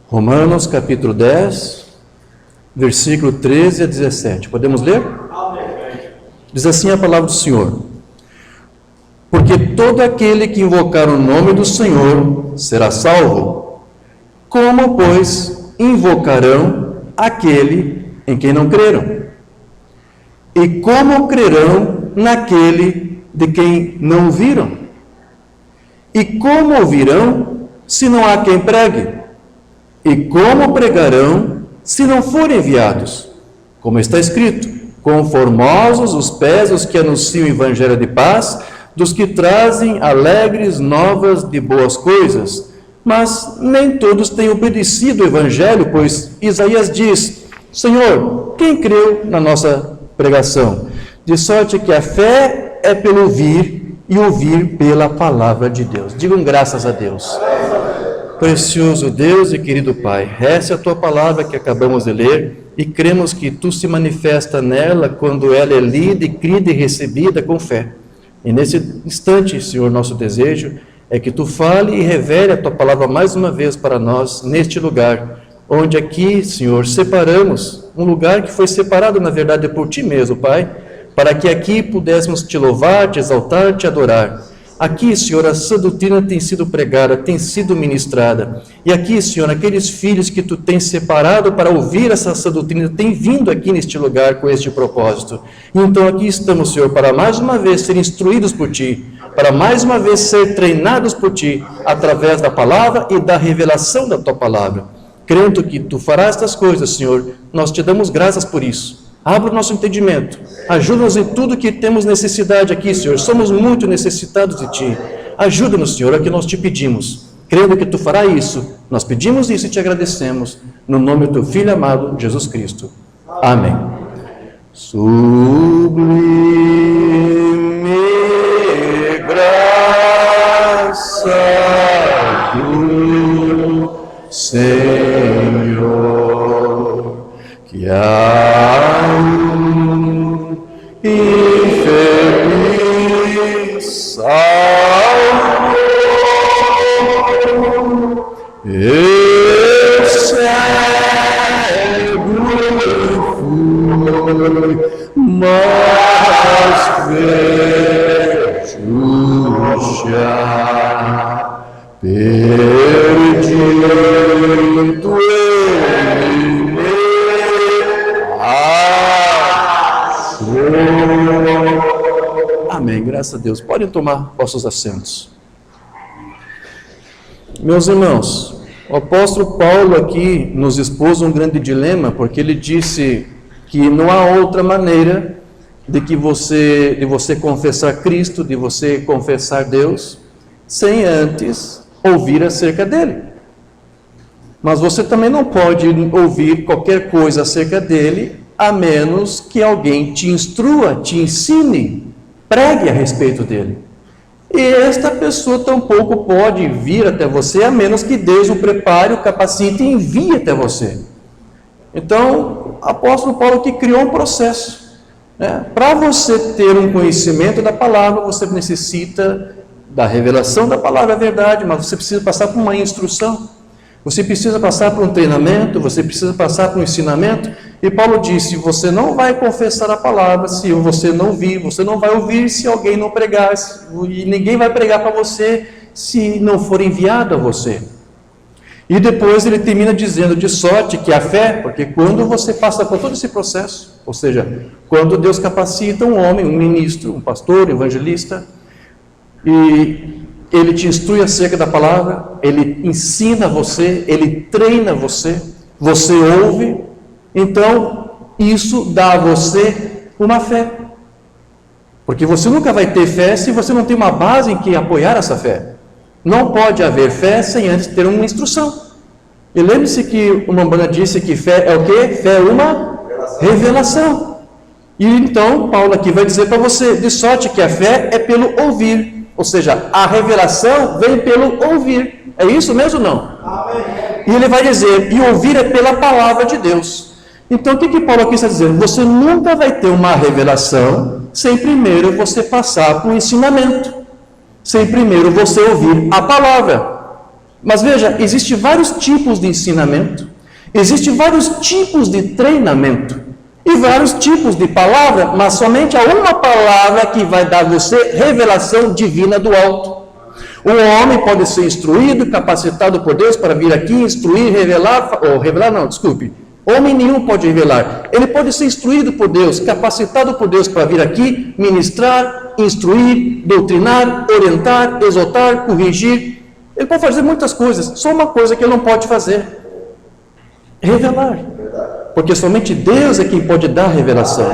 Romanos capítulo 10, versículo 13 a 17. Podemos ler? Diz assim a palavra do Senhor: porque todo aquele que invocar o nome do Senhor será salvo. Como, pois, invocarão aquele em quem não creram? E como crerão naquele de quem não ouviram? E como ouvirão se não há quem pregue? E como pregarão se não forem enviados? Como está escrito: quão formosos os pés dos que anunciam o evangelho de paz, dos que trazem alegres novas de boas coisas. Mas nem todos têm obedecido o evangelho, pois Isaías diz: Senhor, quem creu na nossa pregação? De sorte que a fé é pelo ouvir, e ouvir pela palavra de Deus. Digam graças a Deus. Precioso Deus e querido Pai, essa é a Tua palavra que acabamos de ler, e cremos que Tu se manifesta nela quando ela é lida, crida e recebida com fé. E nesse instante, Senhor, nosso desejo é que Tu fale e revele a Tua palavra mais uma vez para nós, neste lugar, onde aqui, Senhor, separamos, um lugar que foi separado, na verdade, por Ti mesmo, Pai, para que aqui pudéssemos Te louvar, Te exaltar, Te adorar. Aqui, Senhor, a sã doutrina tem sido pregada, tem sido ministrada. E aqui, Senhor, aqueles filhos que Tu tens separado para ouvir essa sã doutrina, têm vindo aqui neste lugar com este propósito. E então aqui estamos, Senhor, para mais uma vez ser instruídos por Ti, para mais uma vez ser treinados por Ti, através da palavra e da revelação da Tua palavra. Crendo que Tu farás estas coisas, Senhor, nós Te damos graças por isso. Abra o nosso entendimento, ajuda-nos em tudo que temos necessidade aqui, Senhor, somos muito necessitados de Ti. Ajuda-nos, Senhor, é o que nós Te pedimos, crendo que Tu farás isso, nós pedimos isso e Te agradecemos, no nome do Teu Filho amado, Jesus Cristo. Amém. Sublime graça do Senhor, que infeliz salvo, eu cego fui, mas vejo já, perdido em Amém, graças a Deus. Podem tomar vossos assentos. Meus irmãos, o apóstolo Paulo aqui nos expôs um grande dilema, porque ele disse que não há outra maneira de você confessar Cristo, de você confessar Deus, sem antes ouvir acerca dele. Mas você também não pode ouvir qualquer coisa acerca dele, a menos que alguém te instrua, te ensine, pregue a respeito dele. E esta pessoa tampouco pode vir até você, a menos que Deus o prepare, o capacite e envie até você. Então, o apóstolo Paulo que criou um processo. Para você ter um conhecimento da palavra, você necessita da revelação da palavra, é verdade, mas você precisa passar por uma instrução. Você precisa passar por um treinamento, você precisa passar por um ensinamento. E Paulo disse: você não vai confessar a palavra se você não ouvir, você não vai ouvir se alguém não pregar, e ninguém vai pregar para você se não for enviado a você. E depois ele termina dizendo: de sorte que a fé, porque quando você passa por todo esse processo, ou seja, quando Deus capacita um homem, um ministro, um pastor, um evangelista, e ele te instrui acerca da palavra, ele ensina você, ele treina você, você ouve, então isso dá a você uma fé. Porque você nunca vai ter fé se você não tem uma base em que apoiar essa fé. Não pode haver fé sem antes ter uma instrução. E lembre-se que o Mambana disse que fé é o quê? Fé é uma revelação. E então Paulo aqui vai dizer para você: de sorte que a fé é pelo ouvir. Ou seja, a revelação vem pelo ouvir. É isso mesmo ou não? Amém. E ele vai dizer: e ouvir é pela palavra de Deus. Então o que Paulo aqui está dizendo? Você nunca vai ter uma revelação sem primeiro você passar por um ensinamento, sem primeiro você ouvir a palavra. Mas veja, existem vários tipos de ensinamento, existem vários tipos de treinamento e vários tipos de palavra, mas somente há uma palavra que vai dar a você revelação divina do alto. O homem pode ser instruído, capacitado por Deus para vir aqui, instruir, homem nenhum pode revelar. Ele pode ser instruído por Deus, capacitado por Deus para vir aqui, ministrar, instruir, doutrinar, orientar, exortar, corrigir. Ele pode fazer muitas coisas. Só uma coisa que ele não pode fazer: revelar. Porque somente Deus é quem pode dar revelação.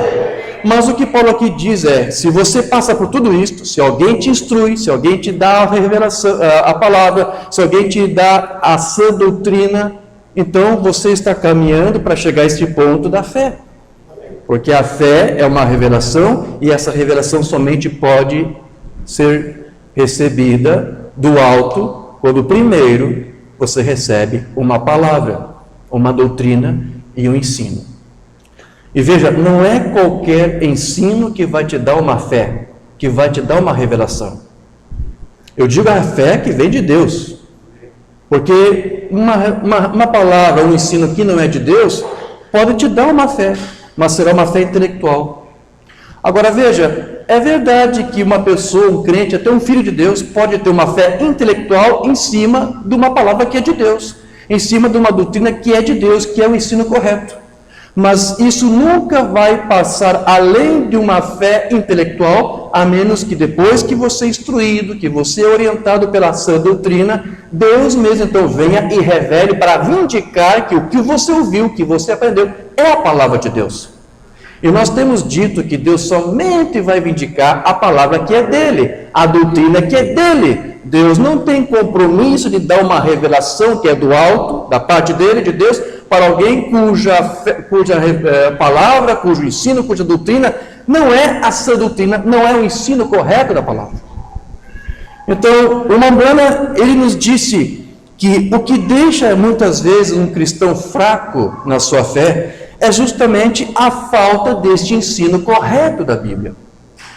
Mas o que Paulo aqui diz é: se você passa por tudo isto, se alguém te instrui, se alguém te dá a revelação, a palavra, se alguém te dá a sã doutrina, então você está caminhando para chegar a este ponto da fé. Porque a fé é uma revelação, e essa revelação somente pode ser recebida do alto quando primeiro você recebe uma palavra, uma doutrina e um ensino. E veja, não é qualquer ensino que vai te dar uma fé, que vai te dar uma revelação. Eu digo a fé que vem de Deus. Porque uma palavra, um ensino que não é de Deus, pode te dar uma fé, mas será uma fé intelectual. Agora veja, é verdade que uma pessoa, um crente, até um filho de Deus, pode ter uma fé intelectual em cima de uma palavra que é de Deus, em cima de uma doutrina que é de Deus, que é o ensino correto. Mas isso nunca vai passar além de uma fé intelectual, a menos que depois que você é instruído, que você é orientado pela sã doutrina, Deus mesmo então venha e revele para vindicar que o que você ouviu, que você aprendeu, é a palavra de Deus. E nós temos dito que Deus somente vai vindicar a palavra que é dele, a doutrina que é dele. Deus não tem compromisso de dar uma revelação que é do alto, da parte dele, de Deus, para alguém cuja palavra, cujo ensino, cuja doutrina não é a sã doutrina, não é o ensino correto da palavra. Então, o Mombrana, ele nos disse que o que deixa muitas vezes um cristão fraco na sua fé é justamente a falta deste ensino correto da Bíblia.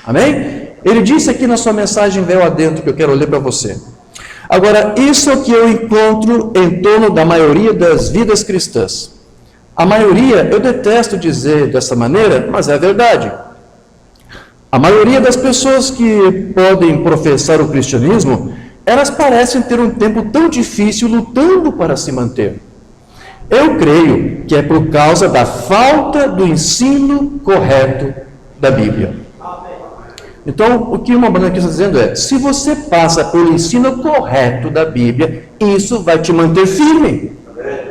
Amém? Ele disse aqui na sua mensagem Véu Adentro, que eu quero ler para você. Agora, isso é o que eu encontro em torno da maioria das vidas cristãs. A maioria, eu detesto dizer dessa maneira, mas é verdade. A maioria das pessoas que podem professar o cristianismo, elas parecem ter um tempo tão difícil lutando para se manter. Eu creio que é por causa da falta do ensino correto da Bíblia. Então, o que o Mombrana aqui está dizendo é: se você passa pelo ensino correto da Bíblia, isso vai te manter firme,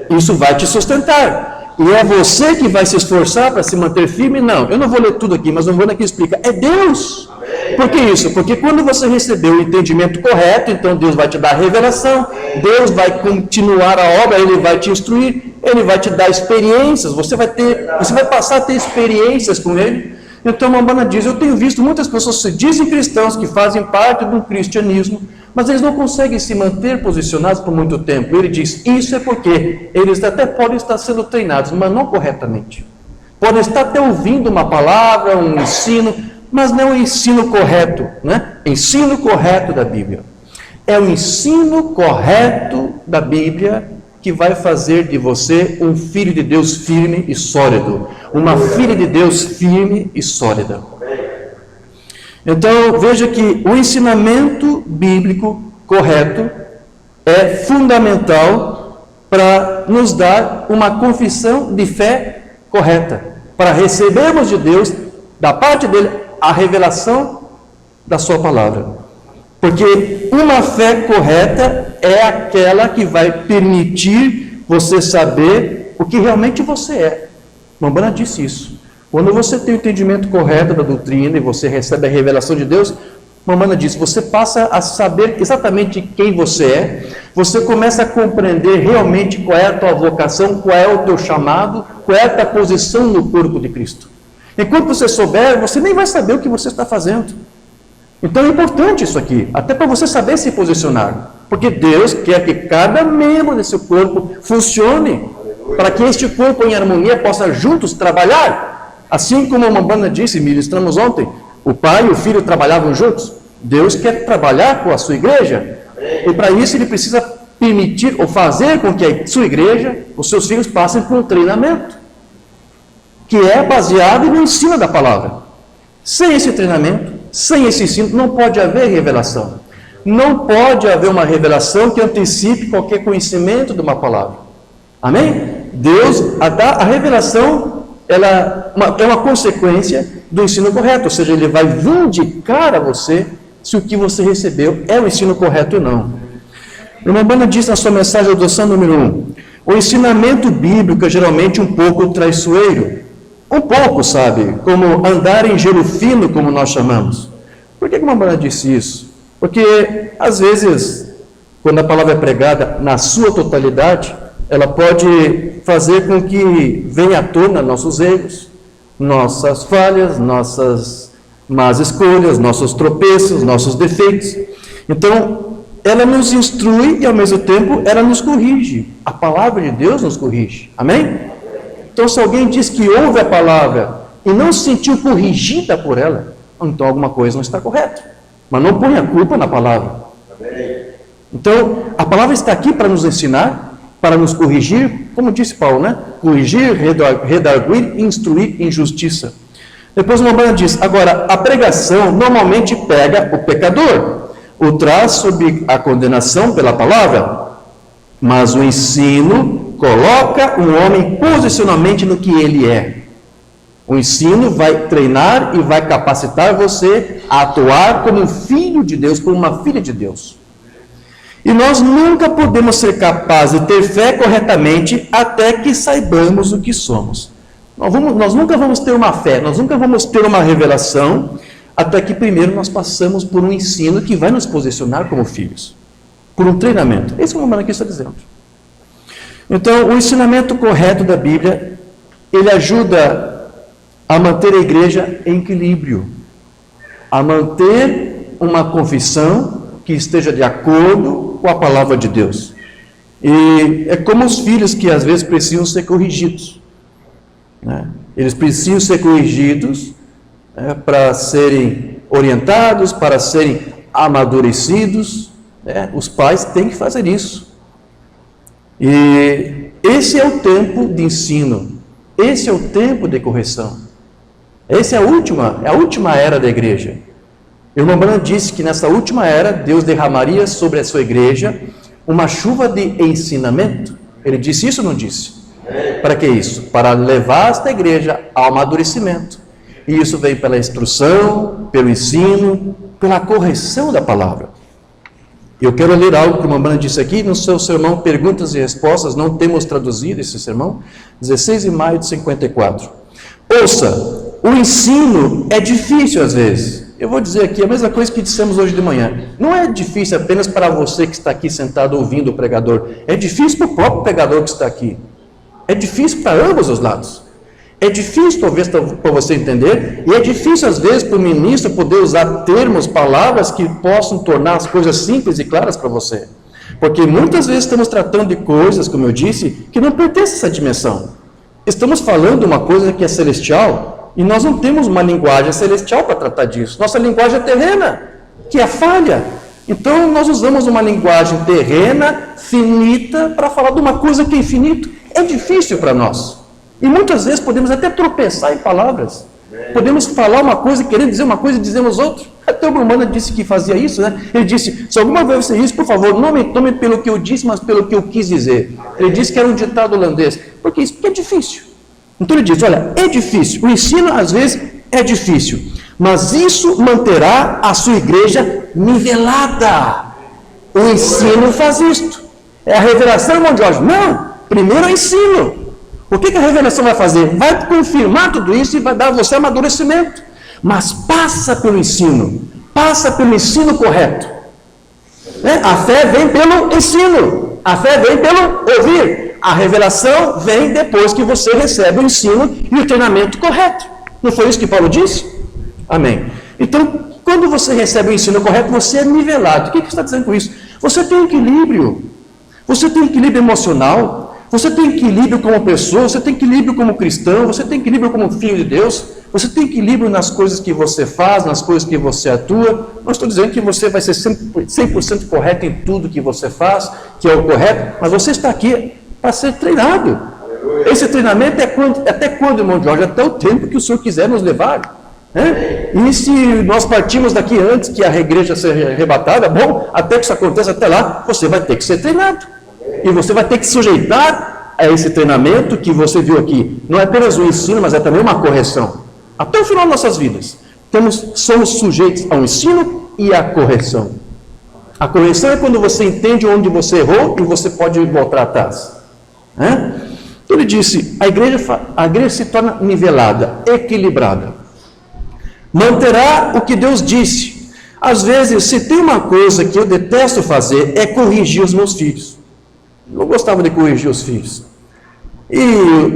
isso vai te sustentar. E é você que vai se esforçar para se manter firme? Não, eu não vou ler tudo aqui, mas o Mombrana aqui explica: é Deus. Por que isso? Porque quando você recebeu o entendimento correto, então Deus vai te dar a revelação, Deus vai continuar a obra, Ele vai te instruir, Ele vai te dar experiências, você vai passar a ter experiências com Ele. Então, Mombrana diz: eu tenho visto muitas pessoas que se dizem cristãos, que fazem parte do cristianismo, mas eles não conseguem se manter posicionados por muito tempo. Ele diz: isso é porque eles até podem estar sendo treinados, mas não corretamente. Podem estar até ouvindo uma palavra, um ensino, mas não é o ensino correto, né? Ensino correto da Bíblia. É o ensino correto da Bíblia que vai fazer de você um filho de Deus firme e sólido, uma filha de Deus firme e sólida. Então, veja que o ensinamento bíblico correto é fundamental para nos dar uma confissão de fé correta, para recebermos de Deus, da parte dele, a revelação da sua palavra. Porque uma fé correta é aquela que vai permitir você saber o que realmente você é. Mombrana disse isso. Quando você tem o entendimento correto da doutrina e você recebe a revelação de Deus, Mombrana disse, você passa a saber exatamente quem você é, você começa a compreender realmente qual é a tua vocação, qual é o teu chamado, qual é a tua posição no corpo de Cristo. Enquanto você souber, você nem vai saber o que você está fazendo. Então é importante isso aqui, até para você saber se posicionar, porque Deus quer que cada membro desse corpo funcione, para que este corpo em harmonia possa juntos trabalhar, assim como a Mombrana disse, ministramos ontem, o pai e o filho trabalhavam juntos. Deus quer trabalhar com a sua igreja, e para isso ele precisa permitir ou fazer com que a sua igreja, os seus filhos, passem por um treinamento que é baseado no ensino da palavra. Sem esse treinamento, sem esse ensino, não pode haver revelação. Não pode haver uma revelação que antecipe qualquer conhecimento de uma palavra. Amém? Deus, a revelação, ela é uma consequência do ensino correto, ou seja, Ele vai vindicar a você se o que você recebeu é o ensino correto ou não. O irmão Bana diz na sua mensagem, adoção número 1, o ensinamento bíblico é geralmente um pouco traiçoeiro. Um pouco, sabe? Como andar em gelo fino, como nós chamamos. Por que o irmão Bana disse isso? Porque, às vezes, quando a palavra é pregada na sua totalidade, ela pode fazer com que venha à tona nossos erros, nossas falhas, nossas más escolhas, nossos tropeços, nossos defeitos. Então, ela nos instrui e, ao mesmo tempo, ela nos corrige. A palavra de Deus nos corrige. Amém? Então, se alguém diz que ouve a palavra e não se sentiu corrigida por ela, então alguma coisa não está correta. Mas não ponha a culpa na palavra. Então, a palavra está aqui para nos ensinar, para nos corrigir, como disse Paulo, né? Corrigir, redarguir e instruir em justiça. Depois o Mambana diz, agora, a pregação normalmente pega o pecador, o traz sob a condenação pela palavra, mas o ensino coloca o homem posicionalmente no que ele é. O ensino vai treinar e vai capacitar você a atuar como um filho de Deus, como uma filha de Deus. E nós nunca podemos ser capazes de ter fé corretamente até que saibamos o que somos. Nós nunca vamos ter uma fé, nós nunca vamos ter uma revelação, até que primeiro nós passamos por um ensino que vai nos posicionar como filhos. Por um treinamento. É isso que o irmão aqui está dizendo. Então, o ensinamento correto da Bíblia, ele ajuda a manter a igreja em equilíbrio, a manter uma confissão que esteja de acordo com a palavra de Deus. E é como os filhos que às vezes precisam ser corrigidos, né? Eles precisam ser corrigidos, né, para serem orientados, para serem amadurecidos, né? Os pais têm que fazer isso. E esse é o tempo de ensino, esse é o tempo de correção. Essa é a última era da igreja. O irmão Branham disse que nessa última era, Deus derramaria sobre a sua igreja uma chuva de ensinamento. Ele disse isso ou não disse? Para que isso? Para levar esta igreja ao amadurecimento. E isso vem pela instrução, pelo ensino, pela correção da palavra. Eu quero ler algo que o irmão Branham disse aqui no seu sermão Perguntas e Respostas. Não temos traduzido esse sermão. 16 de maio de 54. Ouça, o ensino é difícil às vezes. Eu vou dizer aqui a mesma coisa que dissemos hoje de manhã. Não é difícil apenas para você que está aqui sentado ouvindo o pregador. É difícil para o próprio pregador que está aqui. É difícil para ambos os lados. É difícil talvez para você entender, e é difícil às vezes para o ministro poder usar termos, palavras que possam tornar as coisas simples e claras para você. Porque muitas vezes estamos tratando de coisas, como eu disse, que não pertencem a essa dimensão. Estamos falando de uma coisa que é celestial, e nós não temos uma linguagem celestial para tratar disso. Nossa linguagem é terrena, que é falha. Então nós usamos uma linguagem terrena, finita, para falar de uma coisa que é infinito. É difícil para nós. E muitas vezes podemos até tropeçar em palavras. Podemos falar uma coisa, querer dizer uma coisa e dizemos outra. Até o Brumana disse que fazia isso, né? Ele disse, se alguma vez você isso, por favor, não me tome pelo que eu disse, mas pelo que eu quis dizer. Ele disse que era um ditado holandês. Porque isso é difícil. Então ele diz, olha, é difícil. O ensino às vezes é difícil. Mas isso manterá a sua igreja nivelada. O ensino faz isto. É a revelação, irmão Jorge? Não. Primeiro é o ensino. O que a revelação vai fazer? Vai confirmar tudo isso e vai dar a você amadurecimento. Mas passa pelo ensino correto. Né? A fé vem pelo ensino, a fé vem pelo ouvir. A revelação vem depois que você recebe o ensino e o treinamento correto. Não foi isso que Paulo disse? Amém. Então, quando você recebe o ensino correto, você é nivelado. O que está dizendo com isso? Você tem equilíbrio. Você tem equilíbrio emocional. Você tem equilíbrio como pessoa, você tem equilíbrio como cristão, você tem equilíbrio como filho de Deus, Você tem equilíbrio nas coisas que você faz, nas coisas que você atua. Não estou dizendo que você vai ser 100% correto em tudo que você faz, que é o correto, mas você está aqui para ser treinado. Esse treinamento é até quando, irmão Jorge? Até o tempo que o Senhor quiser nos levar. E se nós partimos daqui antes que a igreja seja arrebatada, bom, até que isso aconteça até lá, você vai ter que ser treinado. E você vai ter que sujeitar a esse treinamento que você viu aqui. Não é apenas um ensino, mas é também uma correção. Até o final de nossas vidas, somos sujeitos ao ensino e à correção. A correção é quando você entende onde você errou e você pode voltar atrás. Então ele disse, a igreja se torna nivelada, equilibrada. Manterá o que Deus disse. Às vezes, se tem uma coisa que eu detesto fazer, é corrigir os meus filhos. Não gostava de corrigir os filhos.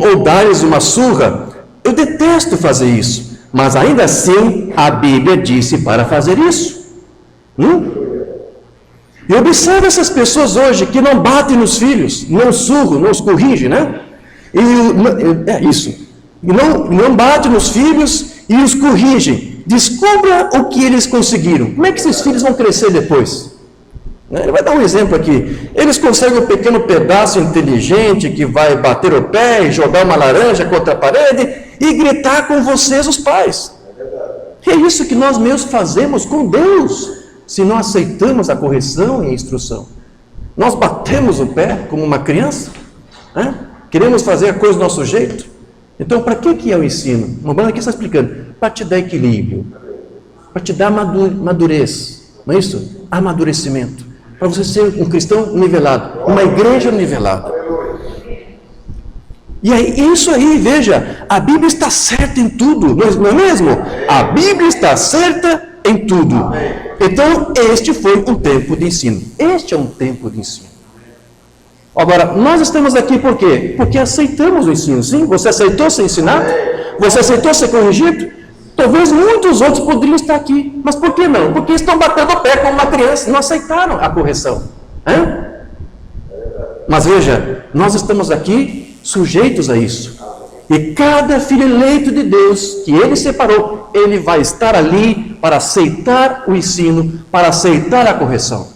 Ou dar-lhes uma surra. Eu detesto fazer isso. Mas ainda assim, a Bíblia disse para fazer isso. E observe essas pessoas hoje que não batem nos filhos, não surram, não os corrigem, É isso. Não batem nos filhos e os corrigem. Descubra o que eles conseguiram. Como é que esses filhos vão crescer depois? Ele vai dar um exemplo aqui. Eles conseguem um pequeno pedaço inteligente que vai bater o pé e jogar uma laranja contra a parede e gritar com vocês, os pais. É isso que nós mesmos fazemos com Deus, se não aceitamos a correção e a instrução. Nós batemos o pé como uma criança, queremos fazer a coisa do nosso jeito. Então, para que é o ensino? O Mano aqui está explicando. Para te dar equilíbrio, para te dar madurez, não é isso? Amadurecimento. Para você ser um cristão nivelado, uma igreja nivelada. E é isso aí, veja, a Bíblia está certa em tudo, não é mesmo? A Bíblia está certa em tudo. Então, este foi um tempo de ensino. Este é um tempo de ensino. Agora, nós estamos aqui por quê? Porque aceitamos o ensino, sim? Você aceitou ser ensinado? Você aceitou ser corrigido? Talvez muitos outros poderiam estar aqui. Mas por que não? Porque estão batendo o pé como uma criança, não aceitaram a correção. Mas veja, nós estamos aqui sujeitos a isso. E cada filho eleito de Deus, que Ele separou, ele vai estar ali para aceitar o ensino, para aceitar a correção.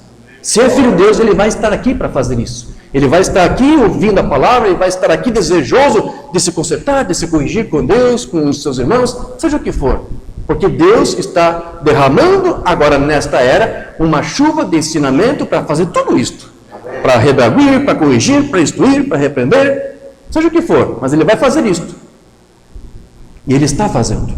Se é filho de Deus, ele vai estar aqui para fazer isso. Ele vai estar aqui ouvindo a palavra, ele vai estar aqui desejoso de se consertar, de se corrigir com Deus, com os seus irmãos, seja o que for. Porque Deus está derramando agora nesta era uma chuva de ensinamento para fazer tudo isto. Para redarguir, para corrigir, para instruir, para repreender, seja o que for. Mas Ele vai fazer isto. E Ele está fazendo.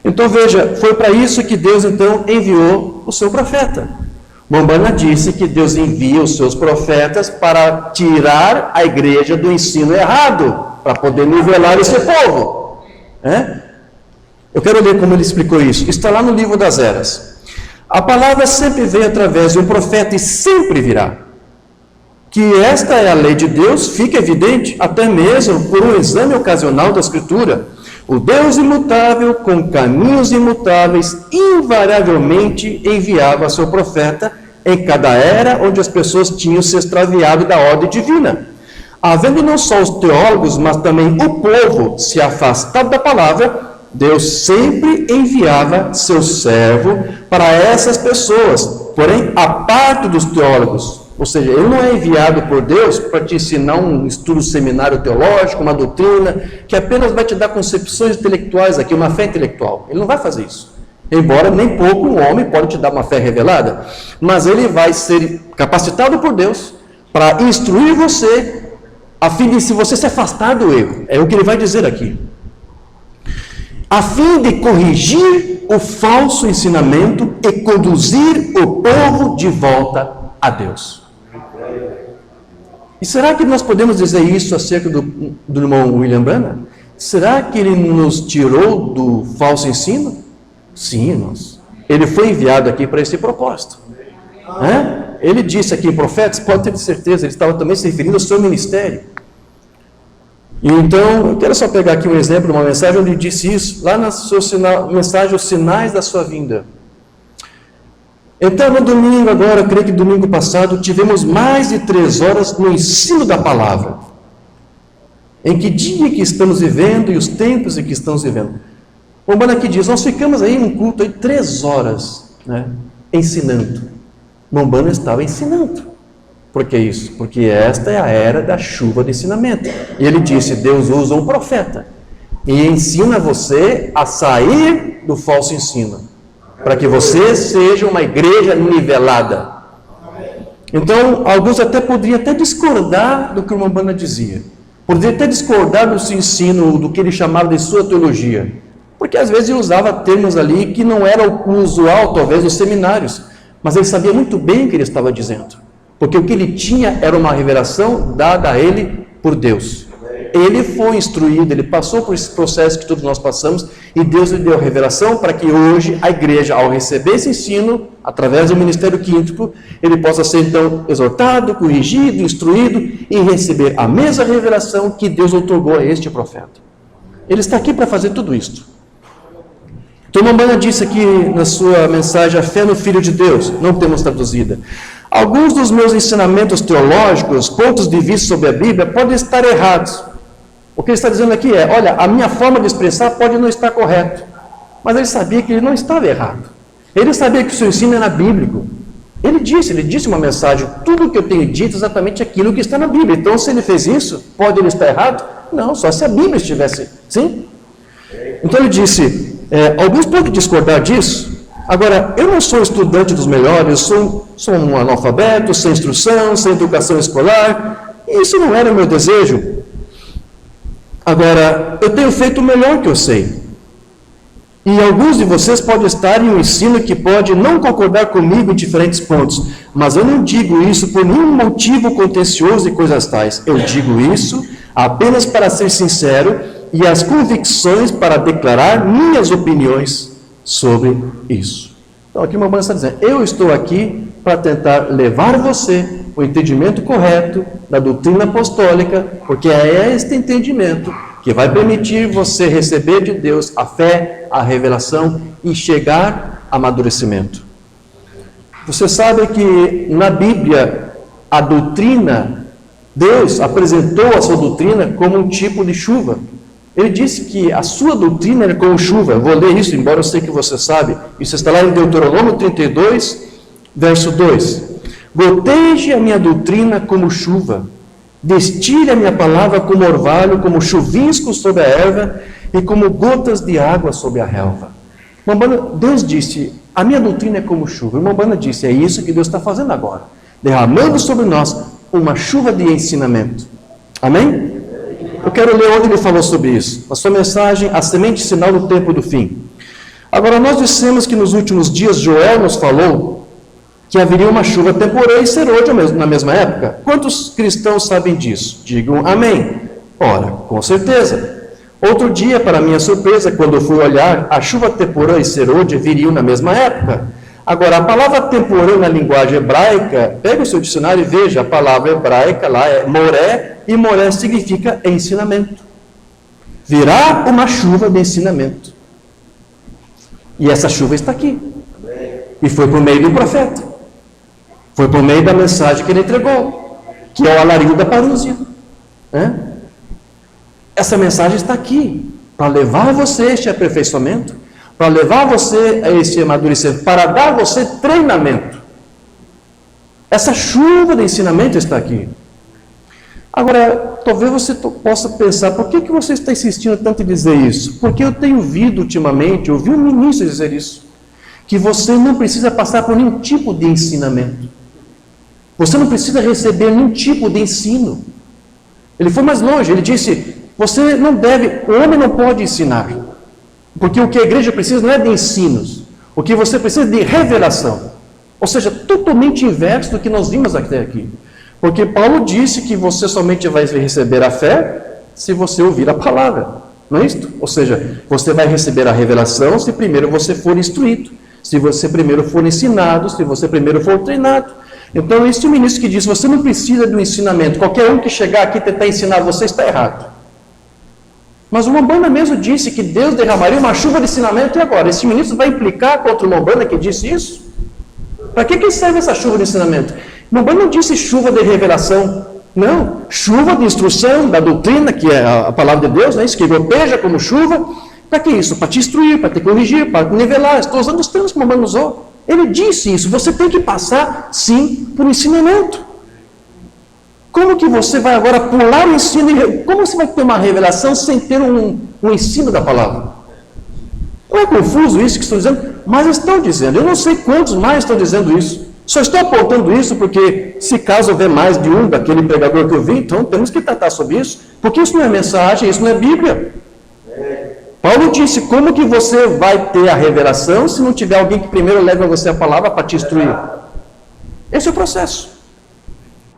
Então veja, foi para isso que Deus então enviou o seu profeta. Mombana disse que Deus envia os seus profetas para tirar a igreja do ensino errado, para poder nivelar esse povo. Eu quero ler como ele explicou isso. Está lá no livro das Eras. A palavra sempre veio através de um profeta e sempre virá. Que esta é a lei de Deus, fica evidente até mesmo por um exame ocasional da Escritura. O Deus imutável, com caminhos imutáveis, invariavelmente enviava seu profeta em cada era onde as pessoas tinham se extraviado da ordem divina. Havendo não só os teólogos, mas também o povo se afastado da palavra, Deus sempre enviava seu servo para essas pessoas, porém, a parte dos teólogos. Ou seja, ele não é enviado por Deus para te ensinar um estudo seminário teológico, uma doutrina, que apenas vai te dar concepções intelectuais aqui, uma fé intelectual. Ele não vai fazer isso. Embora nem pouco um homem pode te dar uma fé revelada, mas ele vai ser capacitado por Deus para instruir você, a fim de se você se afastar do erro. É o que ele vai dizer aqui. A fim de corrigir o falso ensinamento e conduzir o povo de volta a Deus. E será que nós podemos dizer isso acerca do irmão William Branham? Será que ele nos tirou do falso ensino? Sim, irmãos. Ele foi enviado aqui para esse propósito. Ele disse aqui, profetas, pode ter certeza, ele estava também se referindo ao seu ministério. E então, eu quero só pegar aqui um exemplo de uma mensagem onde ele disse isso, lá na sua mensagem, os sinais da sua vinda. Então, no domingo agora, creio que domingo passado, tivemos mais de 3 horas no ensino da palavra. em que dia que estamos vivendo e os tempos em que estamos vivendo. O Umbanda aqui diz, nós ficamos aí num culto aí 3 horas, né, ensinando. O Umbanda estava ensinando. Por que isso? Porque esta é a era da chuva de ensinamento. E ele disse, Deus usa um profeta e ensina você a sair do falso ensino, para que você seja uma igreja nivelada. Então, alguns poderiam até discordar do que o Umbanda dizia. Poderiam até discordar do seu ensino, do que ele chamava de sua teologia. Porque às vezes ele usava termos ali que não era o usual, talvez, nos seminários. Mas ele sabia muito bem o que ele estava dizendo. Porque o que ele tinha era uma revelação dada a ele por Deus. Ele foi instruído, ele passou por esse processo que todos nós passamos, e Deus lhe deu a revelação para que hoje a igreja, ao receber esse ensino, através do ministério quíntuple, ele possa ser então exortado, corrigido, instruído e receber a mesma revelação que Deus outorgou a este profeta. Ele está aqui para fazer tudo isto. Então, o Umbanda disse aqui na sua mensagem, a fé no Filho de Deus, não temos traduzida. Alguns dos meus ensinamentos teológicos, pontos de vista sobre a Bíblia, podem estar errados. O que ele está dizendo aqui é, olha, a minha forma de expressar pode não estar correta. Mas ele sabia que ele não estava errado. Ele sabia que o seu ensino era bíblico. Ele disse uma mensagem, tudo o que eu tenho dito é exatamente aquilo que está na Bíblia. Então, se ele fez isso, pode ele estar errado? Não, só se a Bíblia estivesse, sim? Então ele disse, alguns podem discordar disso. Agora, eu não sou estudante dos melhores, eu sou um analfabeto, sem instrução, sem educação escolar, e isso não era o meu desejo. Agora, eu tenho feito o melhor que eu sei. E alguns de vocês podem estar em um ensino que pode não concordar comigo em diferentes pontos, mas eu não digo isso por nenhum motivo contencioso e coisas tais. Eu digo isso apenas para ser sincero e as convicções para declarar minhas opiniões sobre isso. Então aqui uma Umbanda está dizendo, eu estou aqui para tentar levar você o entendimento correto da doutrina apostólica, porque é este entendimento que vai permitir você receber de Deus a fé, a revelação e chegar a amadurecimento. Você sabe que na Bíblia a doutrina, Deus apresentou a sua doutrina como um tipo de chuva. Ele disse que a sua doutrina era como chuva. Eu vou ler isso, embora eu sei que você sabe. Isso está lá em Deuteronômio 32, verso 2. Goteje a minha doutrina como chuva, destile a minha palavra como orvalho, como chuvisco sobre a erva e como gotas de água sobre a relva. Deus disse, a minha doutrina é como chuva. E Umbanda disse, é isso que Deus está fazendo agora, derramando sobre nós uma chuva de ensinamento. Amém? Eu quero ler onde ele falou sobre isso. A sua mensagem, a semente sinal do tempo do fim. Agora, nós dissemos que nos últimos dias Joel nos falou que haveria uma chuva temporária e serôdia na mesma época. Quantos cristãos sabem disso? Digam amém. Ora, com certeza. Outro dia, para minha surpresa, quando eu fui olhar, a chuva temporã e serôdia viriam na mesma época. Agora, a palavra temporã na linguagem hebraica, pega o seu dicionário e veja, a palavra hebraica lá é moré, e moré significa ensinamento. Virá uma chuva de ensinamento. E essa chuva está aqui. E foi por meio do profeta. Foi por meio da mensagem que ele entregou, que é o alarido da parúzia. Essa mensagem está aqui, para levar você a este aperfeiçoamento, para levar você a esse amadurecimento, para dar a você treinamento. Essa chuva de ensinamento está aqui. Agora, talvez você possa pensar, por que você está insistindo tanto em dizer isso? Porque eu tenho ouvido ultimamente, ouvi um ministro dizer isso, que você não precisa passar por nenhum tipo de ensinamento. Você não precisa receber nenhum tipo de ensino. Ele foi mais longe, ele disse, você não deve, o homem não pode ensinar. Porque o que a igreja precisa não é de ensinos. O que você precisa é de revelação. Ou seja, totalmente inverso do que nós vimos até aqui. Porque Paulo disse que você somente vai receber a fé se você ouvir a palavra. Não é isso? Ou seja, você vai receber a revelação se primeiro você for instruído. Se você primeiro for ensinado, se você primeiro for treinado. Então, esse ministro que disse, você não precisa de um ensinamento. Qualquer um que chegar aqui e tentar ensinar você está errado. Mas o Umbanda mesmo disse que Deus derramaria uma chuva de ensinamento, e agora? Esse ministro vai implicar contra o Umbanda que disse isso? Para que serve essa chuva de ensinamento? O Umbanda não disse chuva de revelação. Não, chuva de instrução da doutrina, que é a palavra de Deus, né? Isso que goteja como chuva. Para que isso? Para te instruir, para te corrigir, para te nivelar. Estou usando os termos que o Mamãe usou. Ele disse isso. Você tem que passar, sim, por ensinamento. Como que você vai agora pular o ensino? Como você vai ter uma revelação sem ter um ensino da palavra? Não é confuso isso que estou dizendo? Mas estão dizendo. Eu não sei quantos mais estão dizendo isso. Só estou apontando isso porque, se caso houver mais de um daquele pregador que eu vi, então temos que tratar sobre isso. Porque isso não é mensagem, isso não é Bíblia. Paulo disse, como que você vai ter a revelação se não tiver alguém que primeiro leve a você a palavra para te instruir? Esse é o processo.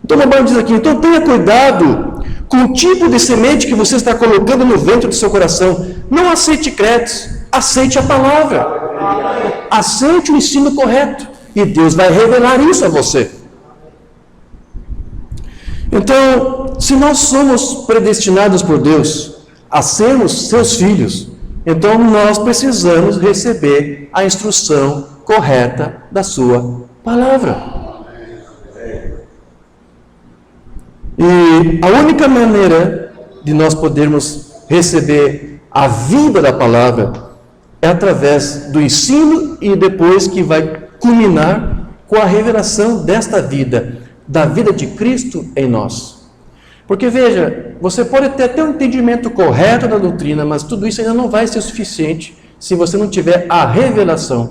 Então o Paulo diz aqui, então tenha cuidado com o tipo de semente que você está colocando no ventre do seu coração. Não aceite créditos, aceite a palavra. Aceite o ensino correto. E Deus vai revelar isso a você. Então, se nós somos predestinados por Deus a sermos seus filhos, então nós precisamos receber a instrução correta da sua palavra. E a única maneira de nós podermos receber a vida da palavra é através do ensino e depois que vai culminar com a revelação desta vida, da vida de Cristo em nós. Porque veja, você pode ter até um entendimento correto da doutrina, mas tudo isso ainda não vai ser suficiente se você não tiver a revelação.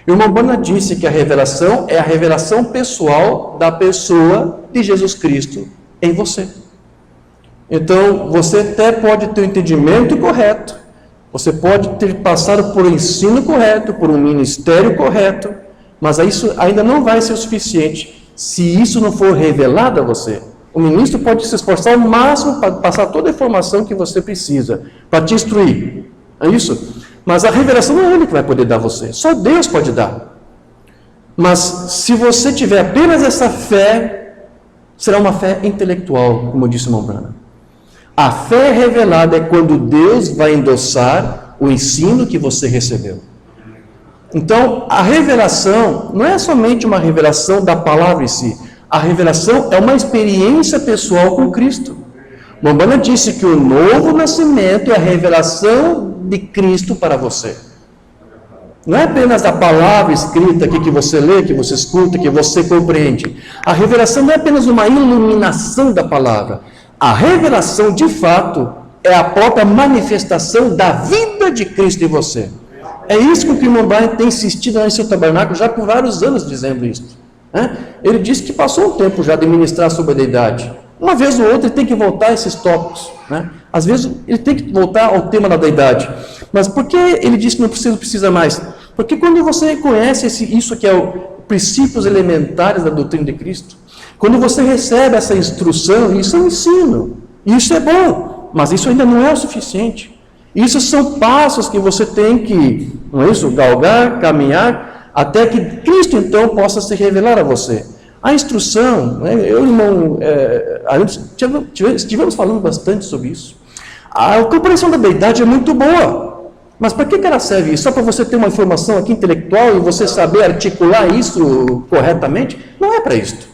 E o Mambana disse que a revelação é a revelação pessoal da pessoa de Jesus Cristo em você. Então, você até pode ter o entendimento correto, você pode ter passado por um ensino correto, por um ministério correto, mas isso ainda não vai ser o suficiente se isso não for revelado a você. O ministro pode se esforçar ao máximo para passar toda a informação que você precisa, para te instruir. É isso? Mas a revelação não é ele que vai poder dar a você, só Deus pode dar. Mas se você tiver apenas essa fé, será uma fé intelectual, como disse o Mombrana. A fé revelada é quando Deus vai endossar o ensino que você recebeu. Então, a revelação não é somente uma revelação da palavra em si. A revelação é uma experiência pessoal com Cristo. Mombrana disse que o novo nascimento é a revelação de Cristo para você. Não é apenas a palavra escrita aqui que você lê, que você escuta, que você compreende. A revelação não é apenas uma iluminação da palavra. A revelação, de fato, é a própria manifestação da vida de Cristo em você. É isso que o Irmão Brian tem insistido em seu tabernáculo já por vários anos dizendo isso. Ele disse que passou um tempo já de ministrar sobre a deidade. Uma vez ou outra ele tem que voltar a esses tópicos. Às vezes ele tem que voltar ao tema da deidade. Mas por que ele disse que não precisa mais? Porque quando você conhece isso que é os princípios elementares da doutrina de Cristo, quando você recebe essa instrução, isso é um ensino. Isso é bom, mas isso ainda não é o suficiente. Isso são passos que você tem que, não é isso? Galgar, caminhar, até que Cristo então possa se revelar a você. A instrução, eu e o irmão, estivemos falando bastante sobre isso. A compreensão da deidade é muito boa, mas para que ela serve? Só para você ter uma informação aqui intelectual e você saber articular isso corretamente? Não é para isto,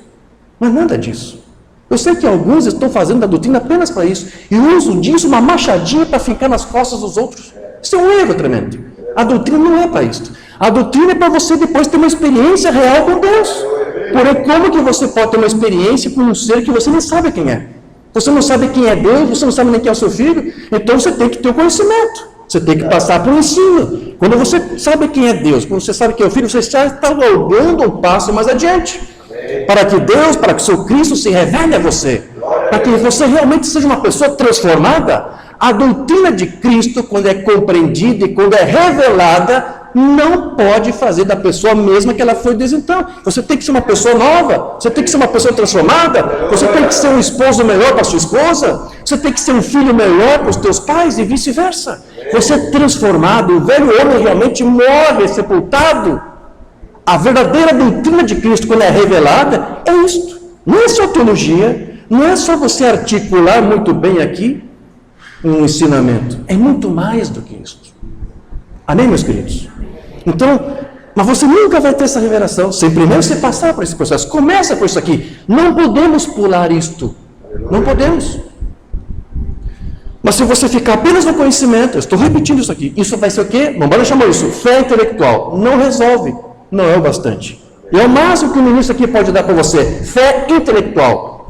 não é nada disso. Eu sei que alguns estão fazendo da doutrina apenas para isso, e usam disso uma machadinha para ficar nas costas dos outros. Isso é um erro tremendo. A doutrina não é para isso. A doutrina é para você depois ter uma experiência real com Deus. Porém, como que você pode ter uma experiência com um ser que você não sabe quem é? Você não sabe quem é Deus, você não sabe nem quem é o seu filho, então você tem que ter o conhecimento. Você tem que passar por um ensino. Quando você sabe quem é Deus, quando você sabe quem é o filho, você já está galgando um passo mais adiante. Para que Deus, para que o seu Cristo se revele a você. Para que você realmente seja uma pessoa transformada. A doutrina de Cristo, quando é compreendida e quando é revelada, não pode fazer da pessoa a mesma que ela foi desde então. Você tem que ser uma pessoa nova, você tem que ser uma pessoa transformada, você tem que ser um esposo melhor para sua esposa, você tem que ser um filho melhor para os teus pais e vice-versa. Você é transformado, o velho homem realmente morre, sepultado. A verdadeira doutrina de Cristo, quando é revelada, é isto. Não é só teologia, não é só você articular muito bem aqui um ensinamento. É muito mais do que isso. Amém, meus queridos? Então, mas você nunca vai ter essa revelação sem primeiro você passar por esse processo. Começa por isso aqui. Não podemos pular isto. Não podemos. Mas se você ficar apenas no conhecimento, eu estou repetindo isso aqui, isso vai ser o quê? Mamãe chamou isso, fé intelectual. Não resolve, não é o bastante. É o máximo que o ministro aqui pode dar para você, fé intelectual.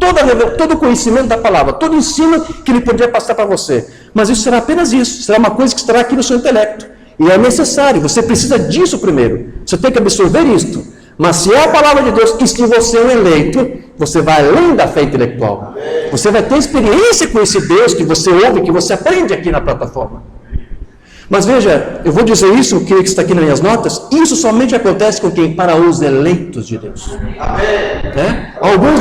Todo conhecimento da palavra, todo ensino que ele poderia passar para você. Mas isso será apenas isso, será uma coisa que estará aqui no seu intelecto. E é necessário, você precisa disso primeiro. Você tem que absorver isto. Mas se é a palavra de Deus, e se você é um eleito, você vai além da fé intelectual. Você vai ter experiência com esse Deus que você ouve, que você aprende aqui na plataforma. Mas veja, eu vou dizer isso, que está aqui nas minhas notas, isso somente acontece com quem? Para os eleitos de Deus. É? Alguns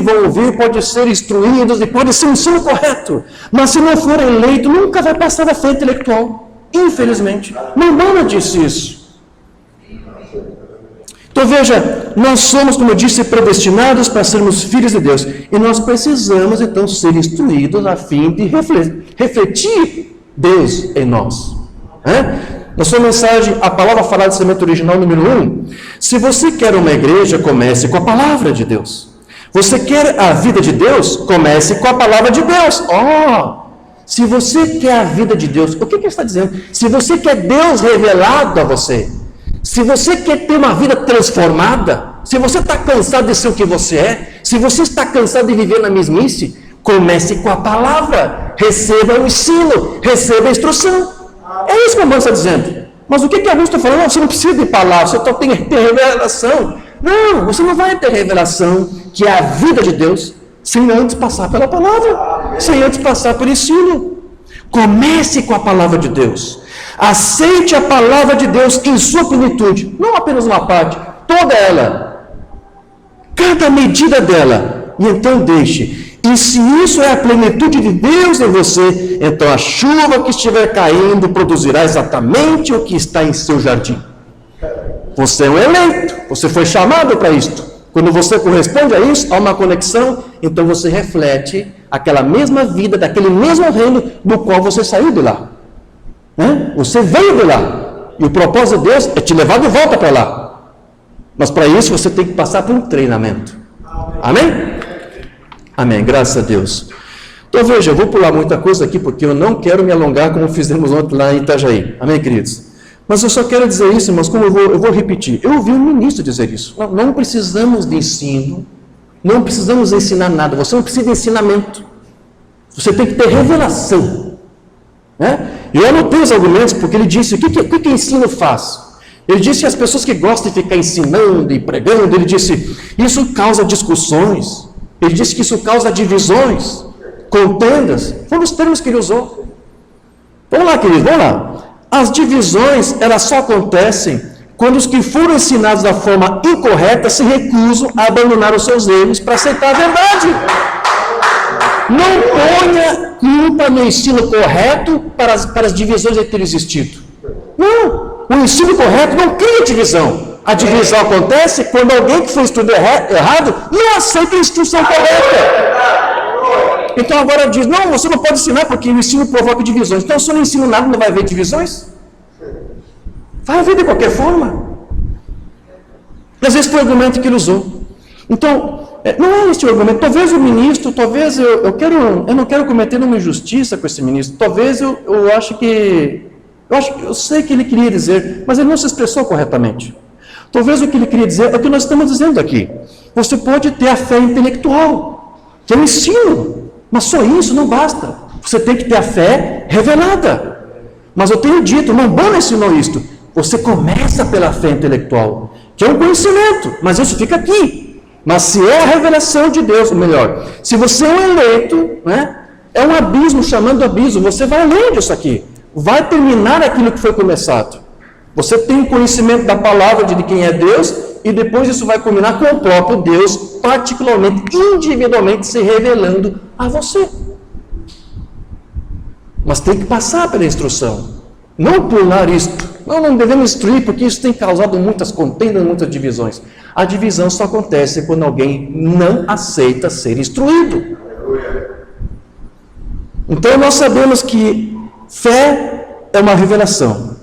vão ouvir, pode ser instruídos, e pode ser um ensino correto. Mas se não for eleito, nunca vai passar da fé intelectual. Infelizmente. Mamãe disse isso. Então veja, nós somos, como eu disse, predestinados para sermos filhos de Deus. E nós precisamos, então, ser instruídos a fim de refletir Deus em nós. Na sua mensagem, a palavra falada de semente original número 1, se você quer uma igreja, comece com a palavra de Deus. Você quer a vida de Deus, comece com a palavra de Deus. Se você quer a vida de Deus, o que ele está dizendo? Se você quer Deus revelado a você, se você quer ter uma vida transformada, se você está cansado de ser o que você é, se você está cansado de viver na mesmice, comece com a palavra, receba o ensino, receba a instrução. É isso que a irmã está dizendo. Mas o que a irmã está falando? Não, você não precisa de palavra, você só tem que ter revelação. Não, você não vai ter revelação, que é a vida de Deus, sem antes passar pela palavra, sem antes passar por ensino. Comece com a palavra de Deus. Aceite a palavra de Deus em sua plenitude, não apenas uma parte, toda ela, cada medida dela, e então deixe. E se isso é a plenitude de Deus em você, então a chuva que estiver caindo produzirá exatamente o que está em seu jardim. Você é um eleito, você foi chamado para isto. Quando você corresponde a isso, há uma conexão, então você reflete aquela mesma vida, daquele mesmo reino do qual você saiu de lá. Você veio de lá, e o propósito de Deus é te levar de volta para lá. Mas para isso você tem que passar por um treinamento. Amém? Amém, graças a Deus. Então veja, eu vou pular muita coisa aqui, porque eu não quero me alongar como fizemos ontem lá em Itajaí. Amém, queridos? Mas eu só quero dizer isso, mas como eu vou repetir. Eu ouvi um ministro dizer isso. Não precisamos de ensino, não precisamos ensinar nada, você não precisa de ensinamento. Você tem que ter revelação. E eu anotei os argumentos, porque ele disse, o que ensino faz? Ele disse que as pessoas que gostam de ficar ensinando e pregando, ele disse, isso causa discussões, ele disse que isso causa divisões, contendas, foram os termos que ele usou. Vamos lá, queridos, vamos lá. As divisões, elas só acontecem quando os que foram ensinados da forma incorreta se recusam a abandonar os seus erros para aceitar a verdade. Não ponha culpa no ensino correto para as divisões terem existido. Não, o ensino correto não cria divisão. A divisão acontece quando alguém que foi estudar errado não aceita a instrução correta. Então agora diz, não, você não pode ensinar porque o ensino provoca divisões. Então se eu não ensino nada, não vai haver divisões? Vai haver de qualquer forma. E às vezes foi o argumento que ele usou. Então, não é este o argumento. Talvez o ministro, talvez eu não quero cometer uma injustiça com esse ministro. Talvez eu sei que ele queria dizer, mas ele não se expressou corretamente. Talvez o que ele queria dizer é o que nós estamos dizendo aqui. Você pode ter a fé intelectual, que é o ensino, mas só isso não basta. Você tem que ter a fé revelada. Mas eu tenho dito, Mambana ensinou isto. Você começa pela fé intelectual, que é um conhecimento, mas isso fica aqui. Mas se é a revelação de Deus, ou melhor, se você é um eleito, é um abismo chamando abismo, você vai além disso aqui. Vai terminar aquilo que foi começado. Você tem o conhecimento da palavra de quem é Deus, e depois isso vai culminar com o próprio Deus, particularmente, individualmente, se revelando a você. Mas tem que passar pela instrução. Não pular isto. Não devemos instruir, porque isso tem causado muitas contendas, muitas divisões. A divisão só acontece quando alguém não aceita ser instruído. Então nós sabemos que fé é uma revelação.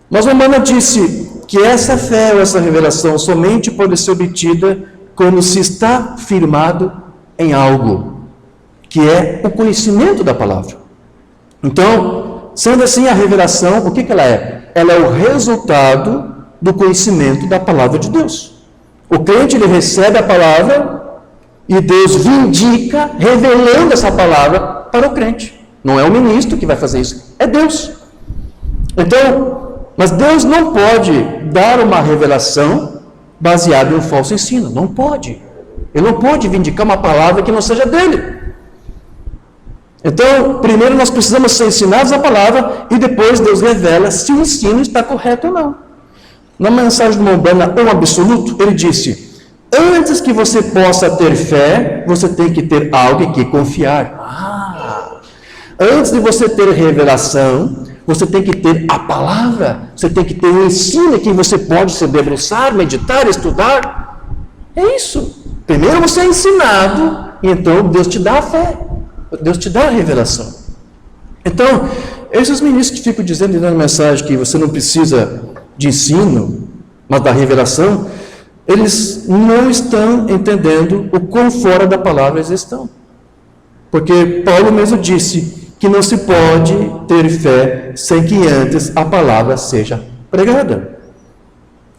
Mas Romana disse que essa fé ou essa revelação somente pode ser obtida quando se está firmado em algo. que é o conhecimento da palavra. Então, sendo assim, a revelação, o que ela é? Ela é o resultado do conhecimento da palavra de Deus. O crente, ele recebe a palavra e Deus vindica, revelando essa palavra para o crente. Não é o ministro que vai fazer isso, é Deus. Então, mas Deus não pode dar uma revelação baseada em um falso ensino. Não pode. Ele não pode vindicar uma palavra que não seja dele. Então, primeiro nós precisamos ser ensinados a palavra e depois Deus revela se o ensino está correto ou não. Na mensagem do Mombana, o absoluto, ele disse: antes que você possa ter fé, você tem que ter algo em que confiar. Antes de você ter revelação, você tem que ter a palavra, você tem que ter um ensino em que você pode se debruçar, meditar, estudar. É isso. Primeiro você é ensinado, e então Deus te dá a fé, Deus te dá a revelação. Então, esses ministros que ficam dizendo na mensagem que você não precisa de ensino, mas da revelação, eles não estão entendendo o quão fora da palavra eles estão. Porque Paulo mesmo disse que não se pode ter fé sem que antes a palavra seja pregada.